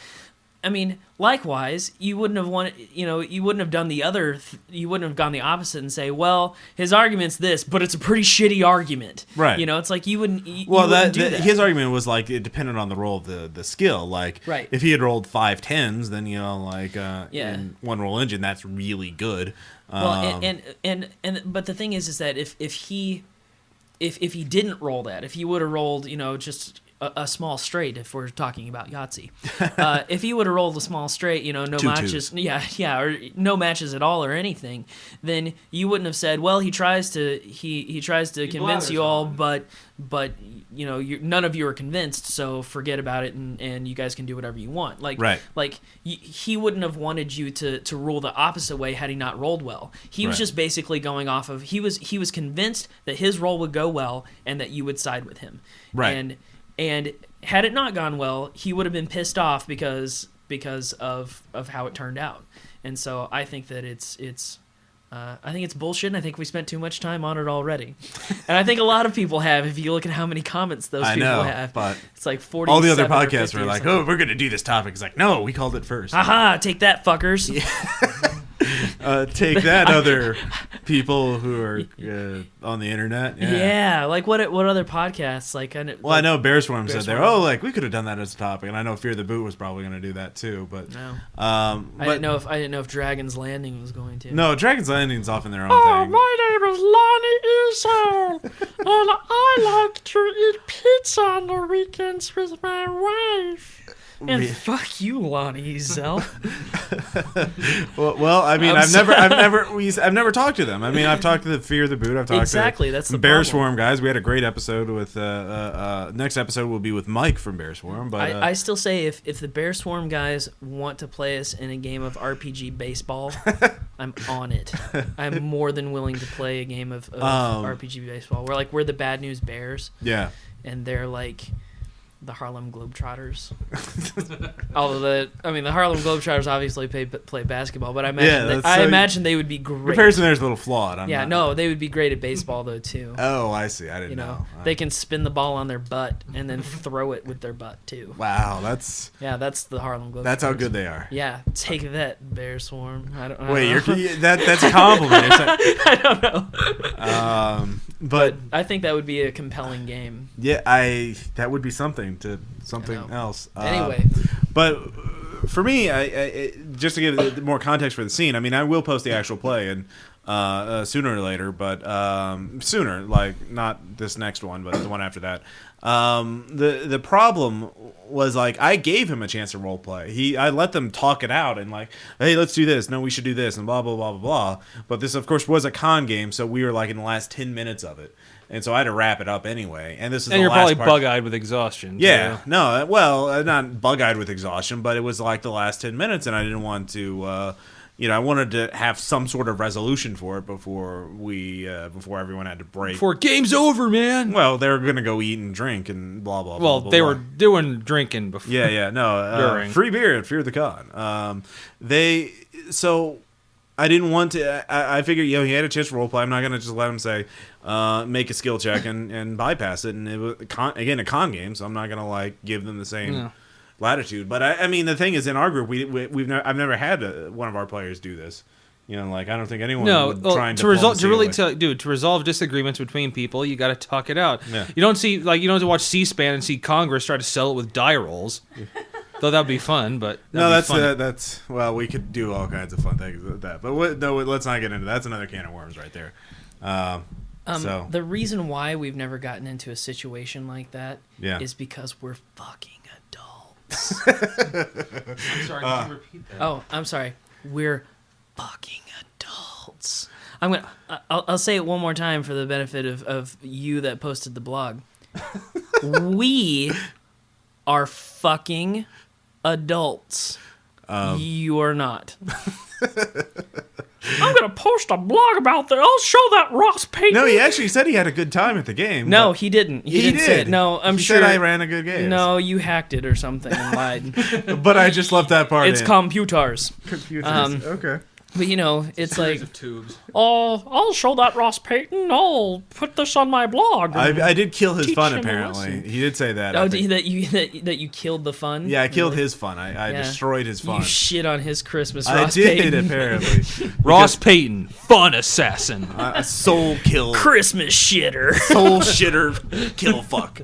I mean, likewise, you wouldn't have wanted, you wouldn't have done the other, you wouldn't have gone the opposite and say, well, his argument's this, but it's a pretty shitty argument. Right. It's like you wouldn't. You well, wouldn't do that. His argument was like it depended on the role of the skill. Like, if he had rolled 5 10s, then in one roll engine, that's really good. Well, but the thing is that if he didn't roll that, if he would have rolled, just a small straight, if we're talking about Yahtzee, if he would have rolled a small straight, no matches, or no matches at all or anything, then you wouldn't have said, well, he tries to convince you all, but none of you are convinced, so forget about it, and you guys can do whatever you want. He wouldn't have wanted you to rule the opposite way had he not rolled well. He was just basically going off of he was convinced that his roll would go well and that you would side with him. Right. And had it not gone well, he would have been pissed off because of how it turned out. And so I think that it's bullshit, and I think we spent too much time on it already. And I think a lot of people have, if you look at how many comments those people have. But it's like 40. All the other podcasts were like, oh, we're going to do this topic. It's like, no, we called it first. Aha, take that, fuckers. Take that, other people who are on the internet. Yeah, like what other podcasts? Like, I know Bear Swarm said there. Oh, like we could have done that as a topic, and I know Fear the Boot was probably going to do that too. But no, I didn't know if Dragon's Landing was going to. No, Dragon's Landing's off in their own thing. My name is Lonnie Isel, and I like to eat pizza on the weekends with my wife. And fuck you, Lonnie Zell. well, I mean, I've never talked to them. I mean, I've talked to the Fear the Boot. I've talked to that's the Bear problem. Swarm guys. We had a great episode with. Next episode will be with Mike from Bear Swarm. But I still say if the Bear Swarm guys want to play us in a game of RPG baseball, I'm on it. I'm more than willing to play a game of RPG baseball. We're the Bad News Bears. Yeah. And they're like the Harlem Globetrotters. Although the Harlem Globetrotters obviously play basketball, but I imagine they would be great. Comparison there's a little flawed. They would be great at baseball though too. Oh, I see. I didn't know. They can spin the ball on their butt and then throw it with their butt too. Wow, that's the Harlem Globetrotters. That's how good they are. Yeah, take that, Bear Swarm. I don't Wait, that's a compliment. I don't know. But I think that would be a compelling game. Yeah, that would be something else. Anyway, but for me, I just to give more context for the scene, I mean, I will post the actual play and sooner or later, but sooner, like not this next one, but the one after that. The problem was like I gave him a chance to role play. I let them talk it out and like, hey, let's do this. No, we should do this and blah blah blah blah blah. But this, of course, was a con game, so we were like in the last 10 minutes of it. And so I had to wrap it up anyway. And this is you're last probably bug-eyed with exhaustion. Yeah, too. no, well, not bug-eyed with exhaustion, but it was like the last 10 minutes, and I didn't want to, I wanted to have some sort of resolution for it before everyone had to break. Before game's over, man. Well, they were gonna go eat and drink and blah blah. Well, blah, they blah. were doing drinking before. Yeah, no, free beer at Fear the Con. So I didn't want to. I figured, he had a chance to role play. I'm not gonna just let him say, make a skill check and bypass it. And it was a con game, so I'm not gonna like give them the same latitude. But I mean, the thing is, in our group, I've never had one of our players do this. I don't think anyone would try and to resolve disagreements between people, you got to talk it out. Yeah. You don't watch C-SPAN and see Congress try to sell it with die rolls. Though that'd be fun, but that's we could do all kinds of fun things with that. But let's not get into that. That's another can of worms right there. So the reason why we've never gotten into a situation like that is because we're fucking adults. I'm sorry, can you repeat that? Oh, I'm sorry. We're fucking adults. I'll say it one more time for the benefit of you that posted the blog. We are fucking adults. You are not. I'm going to post a blog about that. I'll show that Ross Payton. No, he actually said he had a good time at the game. No, he didn't. He didn't say it. No, I'm he sure. Said I ran a good game. No, you hacked it or something and lied. But I just left that part It's in. computers. Okay. But it's like, of tubes. Oh, I'll show that Ross Payton. I'll put this on my blog. I did kill his fun. him a Apparently, lesson. he did say that. Oh, that you killed the fun? Yeah, I killed his fun. I destroyed his fun. You shit on his Christmas. I Ross did Payton. apparently. Ross Payton, fun assassin, a soul kill, Christmas shitter, soul shitter, kill fuck.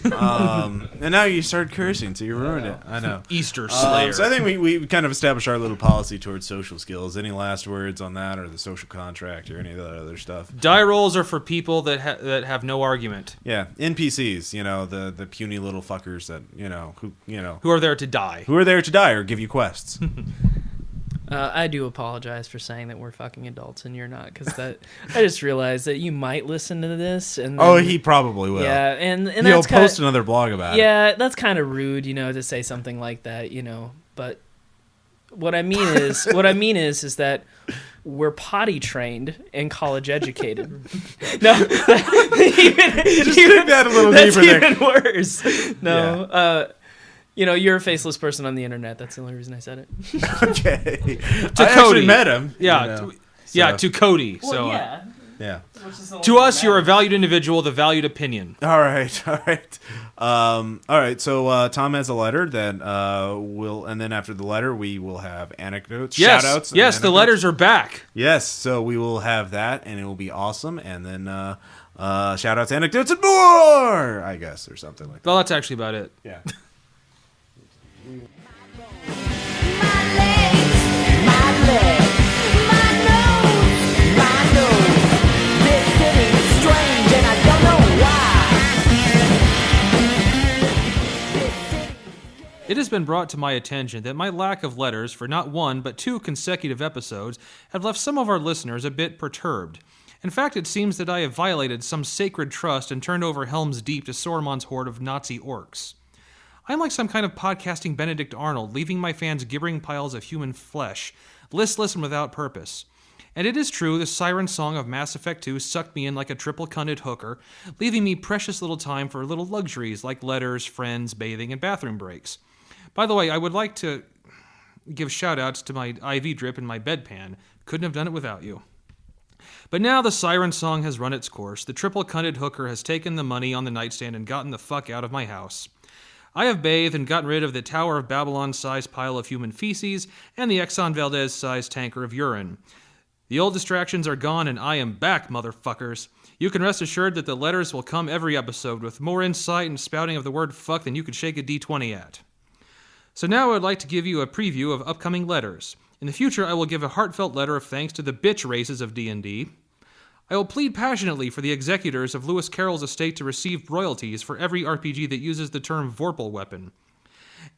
And now you started cursing, so you ruined it. I know. Easter Slayer. So I think we kind of established our little policy towards social skills. Any last words on that, or the social contract, or any of that other stuff? Die rolls are for people that have no argument. Yeah, NPCs. The puny little fuckers that who are there to die. Who are there to die or give you quests. I do apologize for saying that we're fucking adults and you're not, because I just realized that you might listen to this. And then, he probably will. Yeah, and he'll that's post another blog about it. Yeah, that's kind of rude, to say something like that, But what I mean is that we're potty trained and college educated. No, just take that a little that's deeper there. Even worse. No, you're a faceless person on the internet. That's the only reason I said it. Okay. To I Cody. actually met him. Yeah, to Cody. Well, So yeah. Yeah. To us, you're a valued individual, the valued opinion. All right. All right. So Tom has a letter that and then after the letter, we will have anecdotes, Yes, shout-outs. and yes, the anecdotes. letters are back. Yes. So we will have that, and it will be awesome. And then shout-outs, anecdotes, and more, I guess, or something like that. Well, that's actually about it. Yeah. It has been brought to my attention that my lack of letters for not one but 2 consecutive episodes have left some of our listeners a bit perturbed. In fact, it seems that I have violated some sacred trust and turned over Helm's Deep to Sauron's horde of Nazi orcs. I'm like some kind of podcasting Benedict Arnold, leaving my fans gibbering piles of human flesh, listless and without purpose. And it is true, the siren song of Mass Effect 2 sucked me in like a triple-cunted hooker, leaving me precious little time for little luxuries like letters, friends, bathing, and bathroom breaks. By the way, I would like to give shout-outs to my IV drip in my bedpan. Couldn't have done it without you. But now the siren song has run its course. The triple-cunted hooker has taken the money on the nightstand and gotten the fuck out of my house. I have bathed and gotten rid of the Tower of Babylon-sized pile of human feces and the Exxon Valdez-sized tanker of urine. The old distractions are gone and I am back, motherfuckers. You can rest assured that the letters will come every episode with more insight and spouting of the word fuck than you could shake a D20 at. So now I would like to give you a preview of upcoming letters. In the future, I will give a heartfelt letter of thanks to the bitch races of D&D. I will plead passionately for the executors of Lewis Carroll's estate to receive royalties for every RPG that uses the term Vorpal weapon.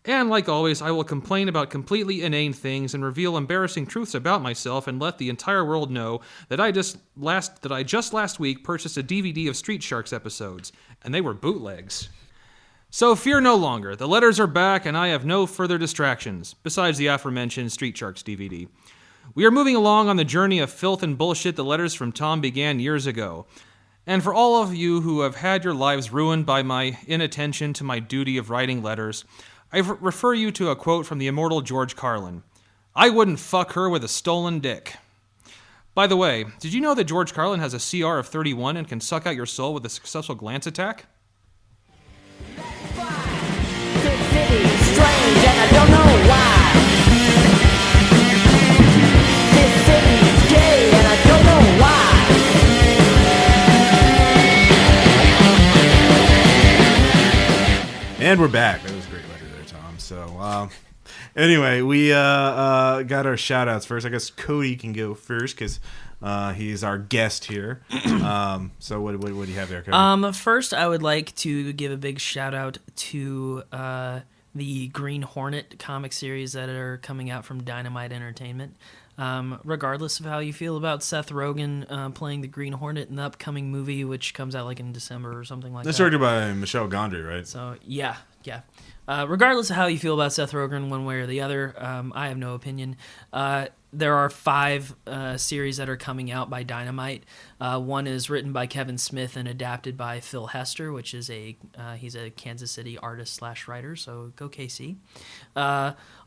And like always, I will complain about completely inane things and reveal embarrassing truths about myself and let the entire world know that I just last week purchased a DVD of Street Sharks episodes, and they were bootlegs. So fear no longer, the letters are back and I have no further distractions, besides the aforementioned Street Sharks DVD. We are moving along on the journey of filth and bullshit the letters from Tom began years ago. And for all of you who have had your lives ruined by my inattention to my duty of writing letters, I refer you to a quote from the immortal George Carlin. I wouldn't fuck her with a stolen dick. By the way, did you know that George Carlin has a CR of 31 and can suck out your soul with a successful glance attack? Strange and I don't know why. This city is gay and I don't know why. And we're back. That was a great letter there, Tom. So, anyway, we got our shout-outs first. I guess Cody can go first because he's our guest here. So what do you have there, Cody? First, I would like to give a big shout-out to the Green Hornet comic series that are coming out from Dynamite Entertainment. Regardless of how you feel about Seth Rogen playing the Green Hornet in the upcoming movie, which comes out like in December or something like That's that. directed by Michelle Gondry, right? So, yeah. Regardless of how you feel about Seth Rogen one way or the other, I have no opinion. There are 5 series that are coming out by Dynamite. One is written by Kevin Smith and adapted by Phil Hester, which is he's a Kansas City artist/writer, so go KC.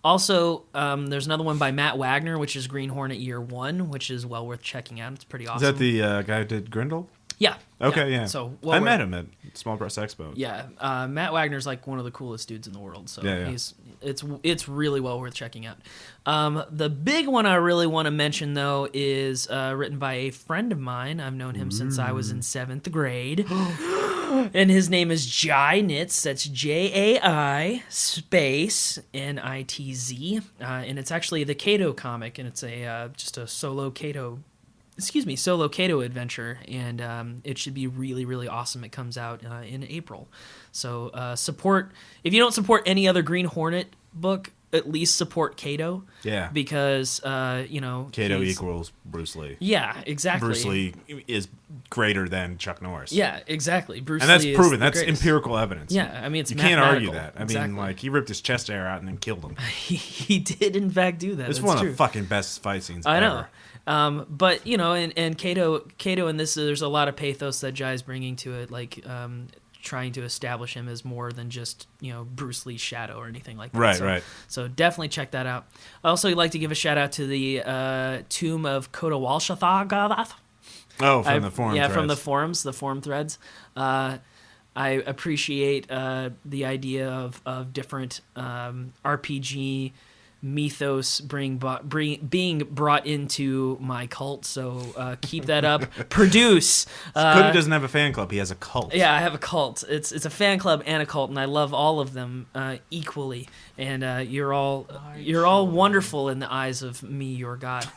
Also, there's another one by Matt Wagner, which is Green Hornet Year 1, which is well worth checking out. It's pretty awesome. Is that the guy who did Grindel? Yeah. Okay, yeah. So I met him at Small Press Expo. Yeah, Matt Wagner's like one of the coolest dudes in the world. So yeah. It's really well worth checking out. The big one I really want to mention though is written by a friend of mine. I've known him since I was in 7th grade, and his name is Jai Nitz. That's Jai space Nitz, and it's actually the Kato comic, and it's just a solo Kato adventure, and it should be really, really awesome. It comes out in April. So support, if you don't support any other Green Hornet book, at least support Kato. Yeah. Because, Kato equals Bruce Lee. Yeah, exactly. Bruce Lee is greater than Chuck Norris. Yeah, exactly. And that's proven. That's empirical evidence. Yeah, I mean, it's you can't argue mathematical. that. I mean, like, he ripped his chest hair out and then killed him. He did, in fact, do that. It's That's one true. of the fucking best fight scenes I ever. know. But, and Kato in this, there's a lot of pathos that Jai's bringing to it, like trying to establish him as more than just, Bruce Lee's shadow or anything like that. Right. So definitely check that out. I also like to give a shout out to the Tomb of Kodawalshathagath. Oh, from the forum Yeah, from the threads. forums, the forum threads. I appreciate the idea of different RPG mythos being brought into my cult. So keep that up. Produce. Cody doesn't have a fan club. He has a cult. Yeah, I have a cult. It's a fan club and a cult, and I love all of them equally. And you're all wonderful in the eyes of me, your God.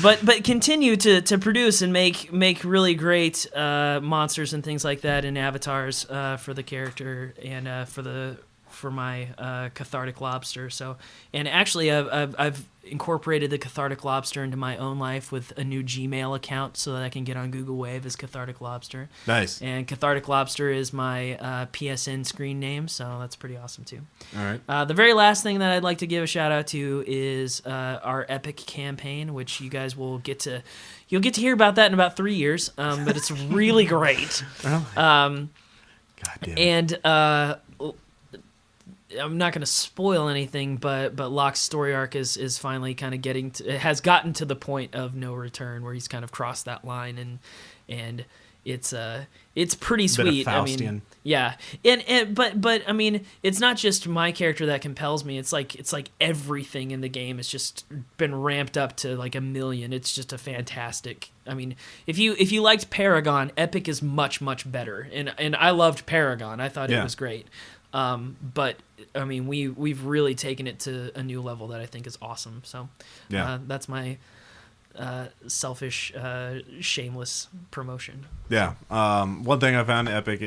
But continue to produce and make really great monsters and things like that and avatars for the character and for my cathartic lobster. So, and actually, I've incorporated the cathartic lobster into my own life with a new Gmail account so that I can get on Google Wave as cathartic lobster. Nice. And cathartic lobster is my PSN screen name, so that's pretty awesome too. All right. The very last thing that I'd like to give a shout out to is our Epic campaign, which you guys will get to hear about that in about 3 years. But it's really great. God damn it. And I'm not going to spoil anything, but Locke's story arc is finally kind of has gotten to the point of no return where he's kind of crossed that line, and it's pretty sweet. I mean, yeah, but I mean, it's not just my character that compels me. It's like everything in the game has just been ramped up to like 1,000,000. It's just a fantastic. I mean, if you liked Paragon, Epic is much better, and I loved Paragon. I thought it was great. But I mean, we've really taken it to a new level that I think is awesome. So that's my selfish, shameless promotion. Yeah. One thing I found Epic,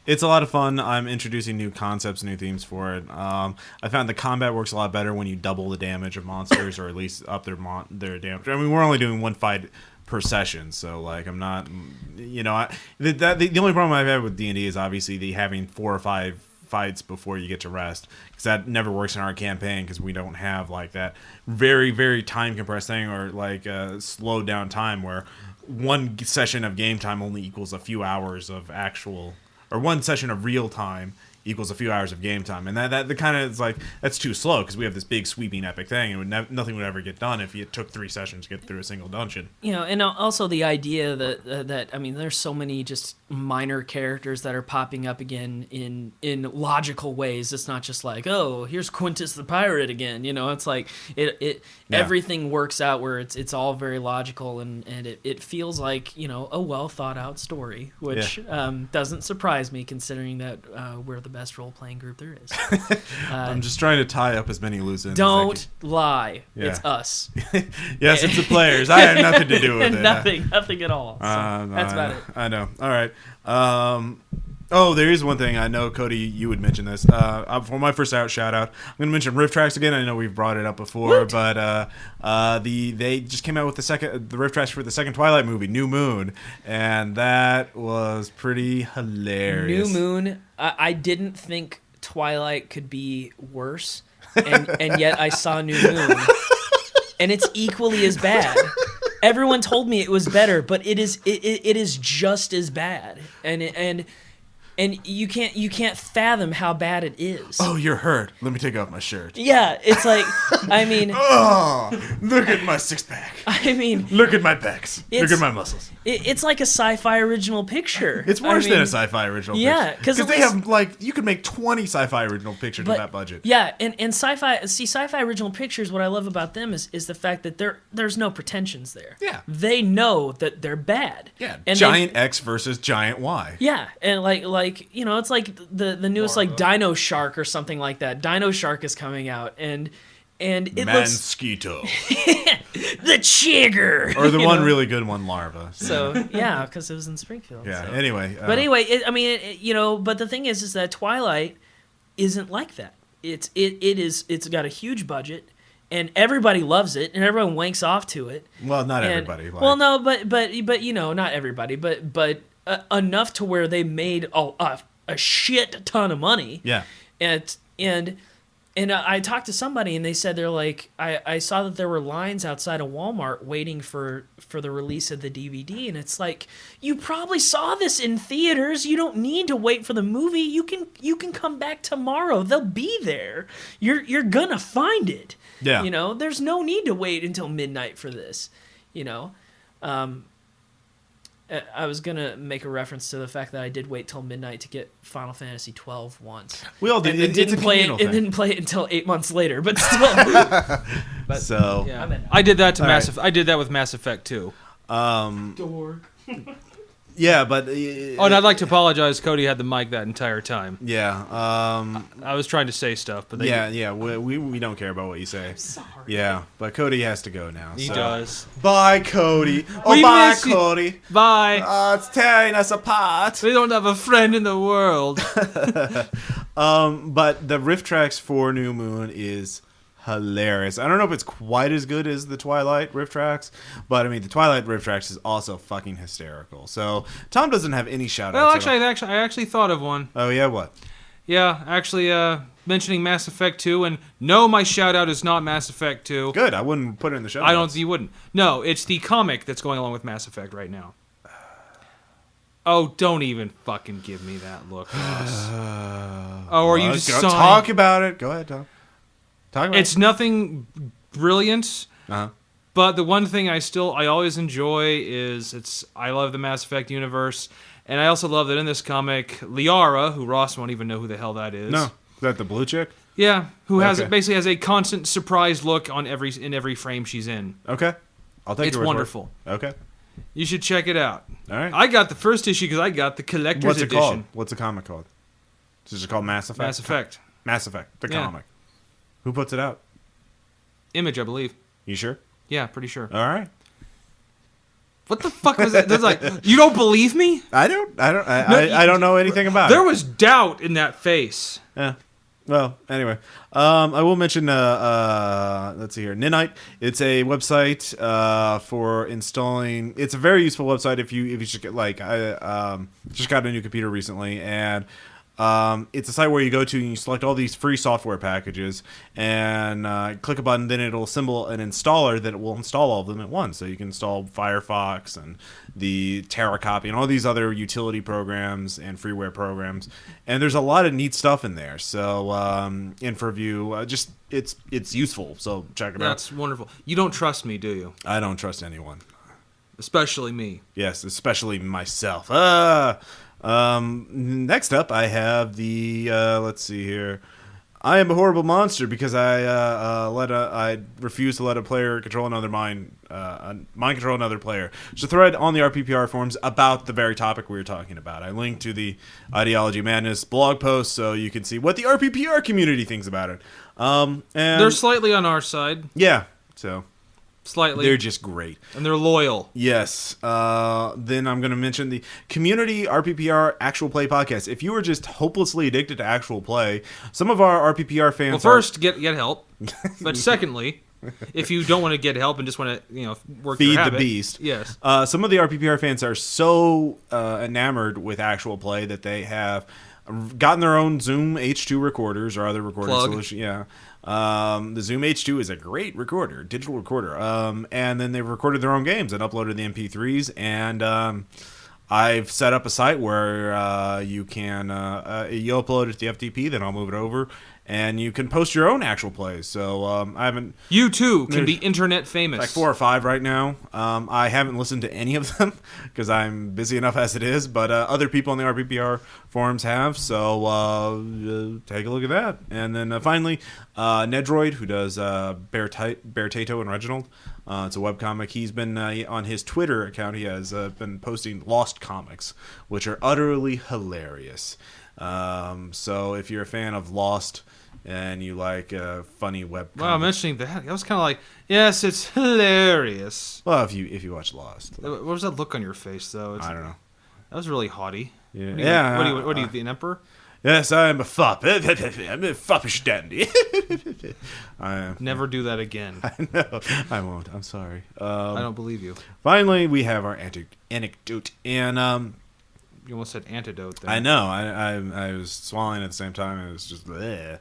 it's a lot of fun. I'm introducing new concepts, new themes for it. I found the combat works a lot better when you double the damage of monsters, or at least up their damage. I mean, we're only doing one fight per session, so like I'm not, the only problem I've had with D&D is obviously the having 4 or 5 fights before you get to rest, because that never works in our campaign because we don't have like that very, very time compressed thing, or like slowed down time where one session of game time only equals a few hours of actual, or one session of real time equals a few hours of game time, and that the kind of is like, that's too slow because we have this big sweeping epic thing, and nothing would ever get done if it took 3 sessions to get through a single dungeon. And also the idea that I mean, there's so many just minor characters that are popping up again in logical ways. It's not just like, oh, here's Quintus the pirate again. It's like everything works out where it's all very logical, and it feels like a well thought out story, which doesn't surprise me considering that we're the best role-playing group there is. I'm just trying to tie up as many loose ends. Don't lie. Yeah. It's us. Yes, it's the players. I have nothing to do with it. Nothing at all. So that's about it. I know. All right. There is one thing I know, Cody, you would mention this. For my first shout out, I'm going to mention Rift Tracks again. I know we've brought it up before, but they just came out with the Rift Tracks for the second Twilight movie, New Moon, and that was pretty hilarious. New Moon. I didn't think Twilight could be worse, and yet I saw New Moon, and it's equally as bad. Everyone told me it was better, but it is just as bad, and you can't fathom how bad it is. Oh, you're hurt. Let me take off my shirt. Yeah, it's like, I mean, oh, look at my six pack. I mean, look at my pecs. Look at my muscles. It's like a sci-fi original picture. It's worse than a sci-fi original picture. Yeah, because they have you could make 20 sci-fi original pictures with that budget. Yeah, and sci-fi original pictures. What I love about them is the fact that there's no pretensions there. Yeah, they know that they're bad. Yeah, and giant X versus giant Y. Yeah, and it's like the newest Dino Shark or something like that. Dino Shark is coming out, and it Mansquito. The Chigger. Or the one really good one, Larva. So yeah, because it was in Springfield. Yeah. So. Anyway. But the thing is that Twilight isn't like that. It's got a huge budget. And everybody loves it, and everyone wanks off to it. Well, not everybody. Well, no, but not everybody, but enough to where they made a shit ton of money. Yeah. And I talked to somebody, and they said they're like, I saw that there were lines outside of Walmart waiting for the release of the DVD, and it's like, you probably saw this in theaters. You don't need to wait for the movie. You can come back tomorrow. They'll be there. You're gonna find it. Yeah. There's no need to wait until midnight for this. I was gonna make a reference to the fact that I did wait till midnight to get Final Fantasy 12 once. We all did. And then It's a didn't play it. communal And thing. didn't play it until 8 months later. But still, So, Yeah. I'm in. I did that to All Mass. I did that with Mass Effect 2. Dork. yeah, but Oh, and I'd like to apologize. Cody had the mic that entire time. yeah, I was trying to say stuff, but they, yeah. We don't care about what you say. Sorry. Yeah, but Cody has to go now. he so. does. Bye, Cody. Oh, We bye, miss you. Cody. Bye. It's tearing us apart. We don't have a friend in the world. But the riff tracks for New Moon is hilarious. I don't know if it's quite as good as the Twilight riff tracks, but I mean the Twilight riff tracks is also fucking hysterical. So Tom doesn't have any shout Well, outs. I actually thought of one. Oh yeah, what? Yeah, actually, mentioning Mass Effect 2, and no, my shout out is not Mass Effect 2. Good. I wouldn't put it in the show. I don't. notes. You wouldn't. No, it's the comic that's going along with Mass Effect right now. Oh, don't even fucking give me that look. Ross. Oh, are you just go sighing? talk about it? Go ahead, Tom. Talk about It's nothing brilliant, it. Uh-huh. but the one thing I always enjoy is I love the Mass Effect universe, and I also love that in this comic, Liara, who Ross won't even know who the hell that is. No, is that the blue chick? Yeah, who Okay. basically has a constant surprised look in every frame she's in. Okay, I'll take It's your word for it. wonderful. Okay, You should check it out. all right. I got the first issue because I got the collector's What's it edition. called? What's the comic called? Is it called Mass Effect? Mass Effect. Mass Effect, the Yeah. comic. Who puts it out? Image, I believe. You sure? Yeah, pretty sure. All right. What the fuck was that? That's like, you don't believe me? I don't know anything about There it. was doubt in that face. Yeah. Well, anyway, I will mention. Let's see here, Ninite. It's a website for installing. It's a very useful website if you just get I just got a new computer recently, and it's a site where you go to and you select all these free software packages and click a button. Then it'll assemble an installer that will install all of them at once. So you can install Firefox and the Terracopy and all these other utility programs and freeware programs. And there's a lot of neat stuff in there. So InfraView, just it's useful. So check it out. That's wonderful. You don't trust me, do you? I don't trust anyone. Especially me. Yes, especially myself. Next up, I have the let's see here. I am a horrible monster because I refuse to let a player control another mind control another player. It's a thread on the RPPR forums about the very topic we were talking about. I linked to the Ideology Madness blog post so you can see what the RPPR community thinks about it. And They're slightly on our side. yeah, so Slightly. they're just great. And they're loyal. Yes. Then I'm going to mention the Community RPPR Actual Play podcast. If you are just hopelessly addicted to actual play, some of our RPPR fans. Well, first, get help. But secondly, if you don't want to get help and just want to, work Feed your the habit, beast. Yes. Some of the RPPR fans are so enamored with actual play that they have gotten their own Zoom H2 recorders or other recording Plug. solution. Yeah. The Zoom H2 is a great recorder, digital recorder. And then they've recorded their own games and uploaded the MP3s. And I've set up a site where you can you upload it to the FTP, then I'll move it over, and you can post your own actual plays. So I haven't. You too can be internet famous. Like 4 or 5 right now. I haven't listened to any of them because I'm busy enough as it is. But other people on the RPPR forums have. So take a look at that. And then finally, Nedroid, who does Bear Tato and Reginald. It's a webcomic. He's been on his Twitter account. He has been posting Lost comics, which are utterly hilarious. So if you're a fan of Lost and you like funny web comics. Wow, mentioning that, I was kind of like, yes, it's hilarious. Well, if you watch Lost. What was that look on your face, though? I don't know. That was really haughty. Yeah. What are you, the emperor? Yes, I am a fop. I'm a foppish dandy. Never do that again. No, I won't. I'm sorry. I don't believe you. Finally, we have our anecdote. And You almost said antidote there. I know. I was swallowing at the same time. It was just bleh.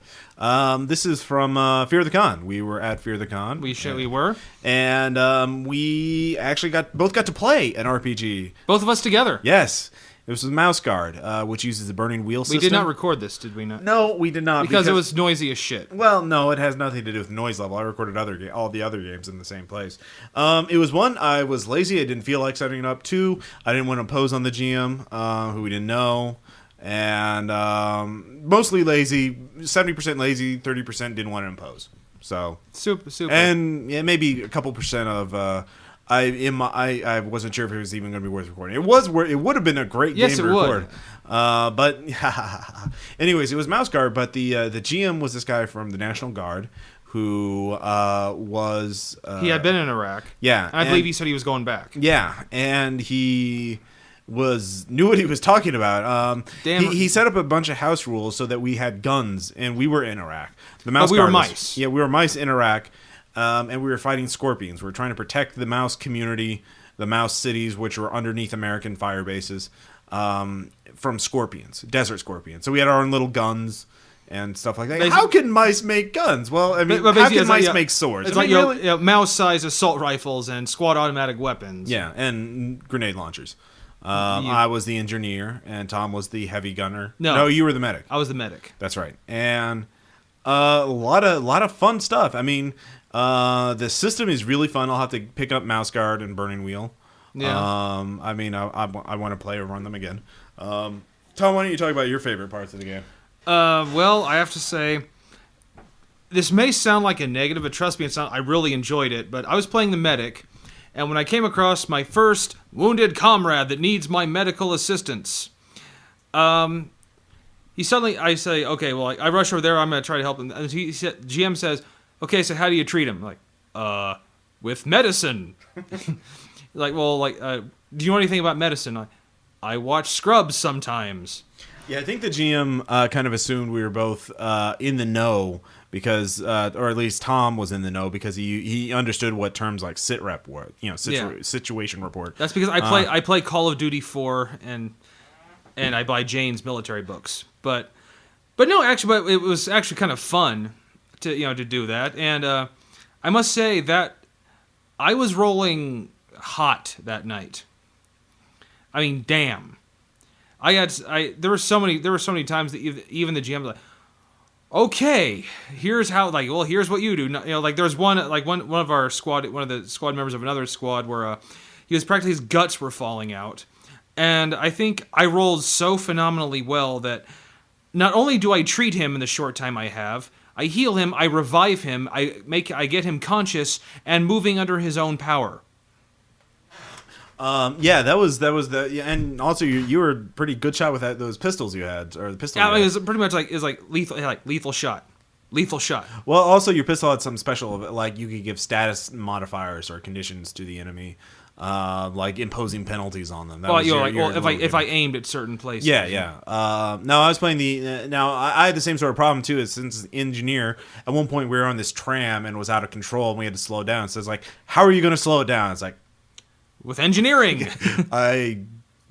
This is from Fear the Con. We were at Fear the Con. We were. And we actually both got to play an RPG. Both of us together. Yes. This was Mouse Guard, which uses the burning wheel system. We did not record this, did we not? No, we did not. Because it was noisy as shit. Well, no, it has nothing to do with noise level. I recorded all the other games in the same place. It was one, I was lazy. I didn't feel like setting it up. Two, I didn't want to impose on the GM, who we didn't know. And mostly lazy, 70% lazy, 30% didn't want to impose. So Super. and yeah, maybe a couple percent of I wasn't sure if it was even going to be worth recording. It would have been a great game to record. But anyways, it was Mouse Guard. But the GM was this guy from the National Guard who was he had been in Iraq. Yeah, and I believe he said he was going back. Yeah, and he knew what he was talking about. He set up a bunch of house rules so that we had guns, and we were in Iraq. The Mouse we Guard were mice. Yeah, we were mice in Iraq, and we were fighting scorpions. We were trying to protect the mouse community, the mouse cities, which were underneath American fire bases, from scorpions, desert scorpions. So we had our own little guns and stuff like that. Basically, how can mice make guns? Well, I mean, how can mice make swords? It's mouse-sized assault rifles and squad automatic weapons. Yeah, and grenade launchers. I was the engineer, and Tom was the heavy gunner. No, you were the medic. I was the medic. That's right. And a lot of fun stuff. I mean, the system is really fun. I'll have to pick up Mouse Guard and Burning Wheel. Yeah. I mean, I want to play or run them again. Tom, why don't you talk about your favorite parts of the game? Well, I have to say, this may sound like a negative, but trust me, I really enjoyed it. But I was playing the medic. And when I came across my first wounded comrade that needs my medical assistance, I say, okay, well, I rush over there. I'm going to try to help him. And GM says, okay, so how do you treat him? Like, with medicine. Do you know anything about medicine? I watch Scrubs sometimes. Yeah, I think the GM kind of assumed we were both in the know because, or at least Tom was in the know because he understood what terms like sitrep were, situation report. That's because I play Call of Duty 4 and I buy Jane's military books, but no, actually, it was actually kind of fun to do that, and I must say that I was rolling hot that night. I mean, damn. There were so many times that even the GM was like, okay, here's how, here's what you do. There's one of our squad, one of the squad members of another squad where he was practically, his guts were falling out. And I think I rolled so phenomenally well that not only do I treat him in the short time I have, I heal him, I revive him, I get him conscious and moving under his own power. That was and also you were a pretty good shot with those pistols you had, or the pistol. Yeah, it was pretty much lethal shot. Well, also your pistol had some special, like you could give status modifiers or conditions to the enemy, like imposing penalties on them. If I aimed at certain places. Yeah. No, I was playing I had the same sort of problem too. Is since engineer, at one point we were on this tram and it was out of control and we had to slow it down. So it's like, how are you going to slow it down? It's like, with engineering. I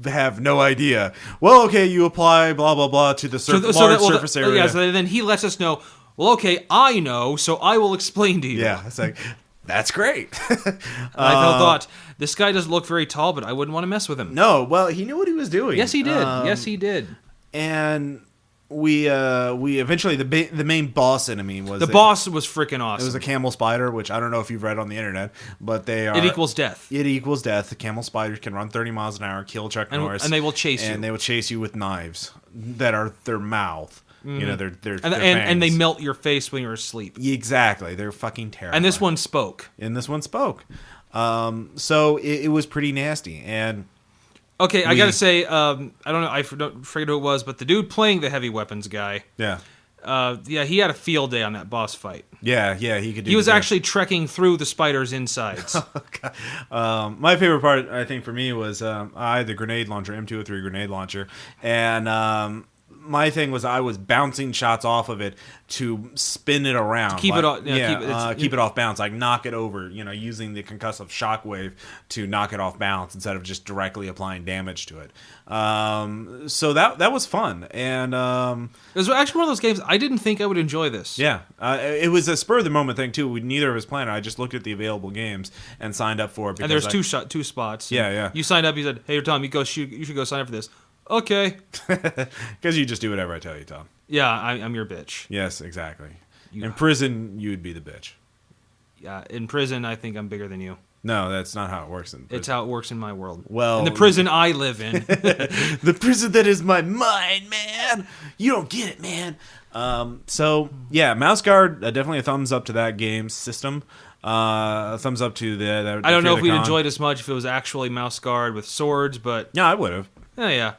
have no idea. Well, okay, you apply blah blah blah to the surface area. Yeah, so then he lets us know. Well, okay, I know, so I will explain to you. Yeah, it's like, that's great. I thought, this guy doesn't look very tall, but I wouldn't want to mess with him. No, well, he knew what he was doing. Yes, he did. And we eventually the main boss enemy was boss was freaking awesome. It was a camel spider, which I don't know if you've read on the internet, but it equals death. It equals death. The camel spiders can run 30 miles an hour, kill Chuck Norris, and they will chase you. And they will chase you with knives that are their mouth. Mm-hmm. Their and they melt your face when you're asleep. Exactly, they're fucking terrible. And this one spoke. So it was pretty nasty. And okay, I gotta say, I don't know, I forget who it was, but the dude playing the heavy weapons guy. Yeah. He had a field day on that boss fight. Yeah, he could do. He was actually trekking through the spider's insides. My favorite part, I think, for me was I had the grenade launcher, M203 grenade launcher, and my thing was I was bouncing shots off of it to spin it around, to keep it off, keep it off balance, like knock it over, using the concussive shockwave to knock it off balance instead of just directly applying damage to it. So that was fun, and it was actually one of those games I didn't think I would enjoy this. Yeah, it was a spur of the moment thing too. Neither of us planned it. I just looked at the available games and signed up for it. And there's two spots. Yeah. You signed up. You said, "Hey, Tom, you should go sign up for this." Okay. Because you just do whatever I tell you, Tom. Yeah, I'm your bitch. Yes, exactly. In prison, you would be the bitch. Yeah, in prison, I think I'm bigger than you. No, that's not how it works in prison. It's how it works in my world. Well, in the prison I live in. the prison that is my mind, man. You don't get it, man. So yeah, Mouse Guard, definitely a thumbs up to that game system. A thumbs up to the I don't know if we'd Con. enjoyed as much if it was actually Mouse Guard with swords, but Yeah, I would have. yeah.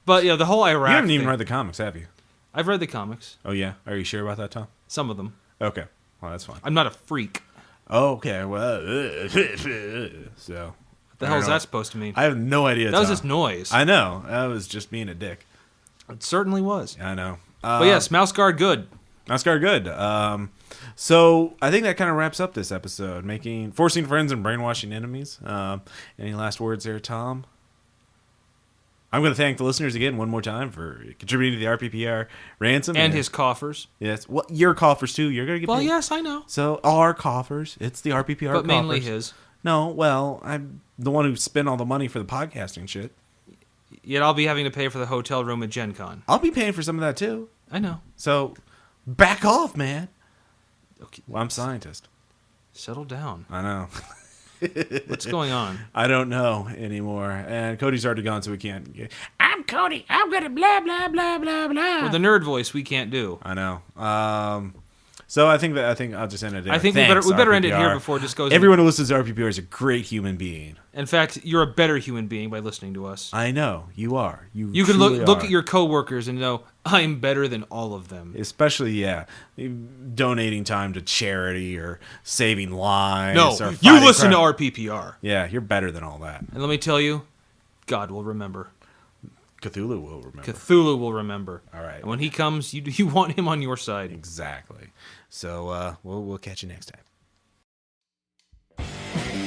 But yeah, the whole Iraq. You haven't even thing- read the comics, have you? I've read the comics, Oh yeah. Are you sure about that, Tom? some of them. Okay. Well, that's fine. I'm not a freak. Okay. Well, so What the hell is that supposed to mean? I have no idea. That was Tom. just noise. I know. I was just being a dick. It certainly was. I know. But yes, Mouse Guard good. Mouse Guard good. So I think that kind of wraps up this episode. Forcing friends and brainwashing enemies. Any last words there, Tom? I'm going to thank the listeners again one more time for contributing to the RPPR ransom. And his coffers. Yes. Well, your coffers too. You're going to get Well, paid. yes, I know. So our coffers. It's the RPPR But mainly coffers. his. No, well, I'm the one who spent all the money for the podcasting shit. Yet I'll be having to pay for the hotel room at Gen Con. I'll be paying for some of that too. I know. So back off, man. Okay. Well, I'm a scientist. Settle down. I know. What's going on? I don't know anymore. And Cody's already gone, so we can't. I'm Cody. I'm gonna blah blah blah blah blah. With the nerd voice, we can't do. I know. So I think I'll just end it there. I think Thanks, we better end it RPPR. here before it just goes. Everyone who listens to RPPR is a great human being. In fact, you're a better human being by listening to us. I know you are. You can look at your coworkers and know I'm better than all of them. Especially, donating time to charity or saving lives. No, or you fighting listen crime. to RPPR. Yeah, you're better than all that. And let me tell you, God will remember. Cthulhu will remember. Cthulhu will remember. All right. And when he comes, you want him on your side. Exactly. So we'll catch you next time.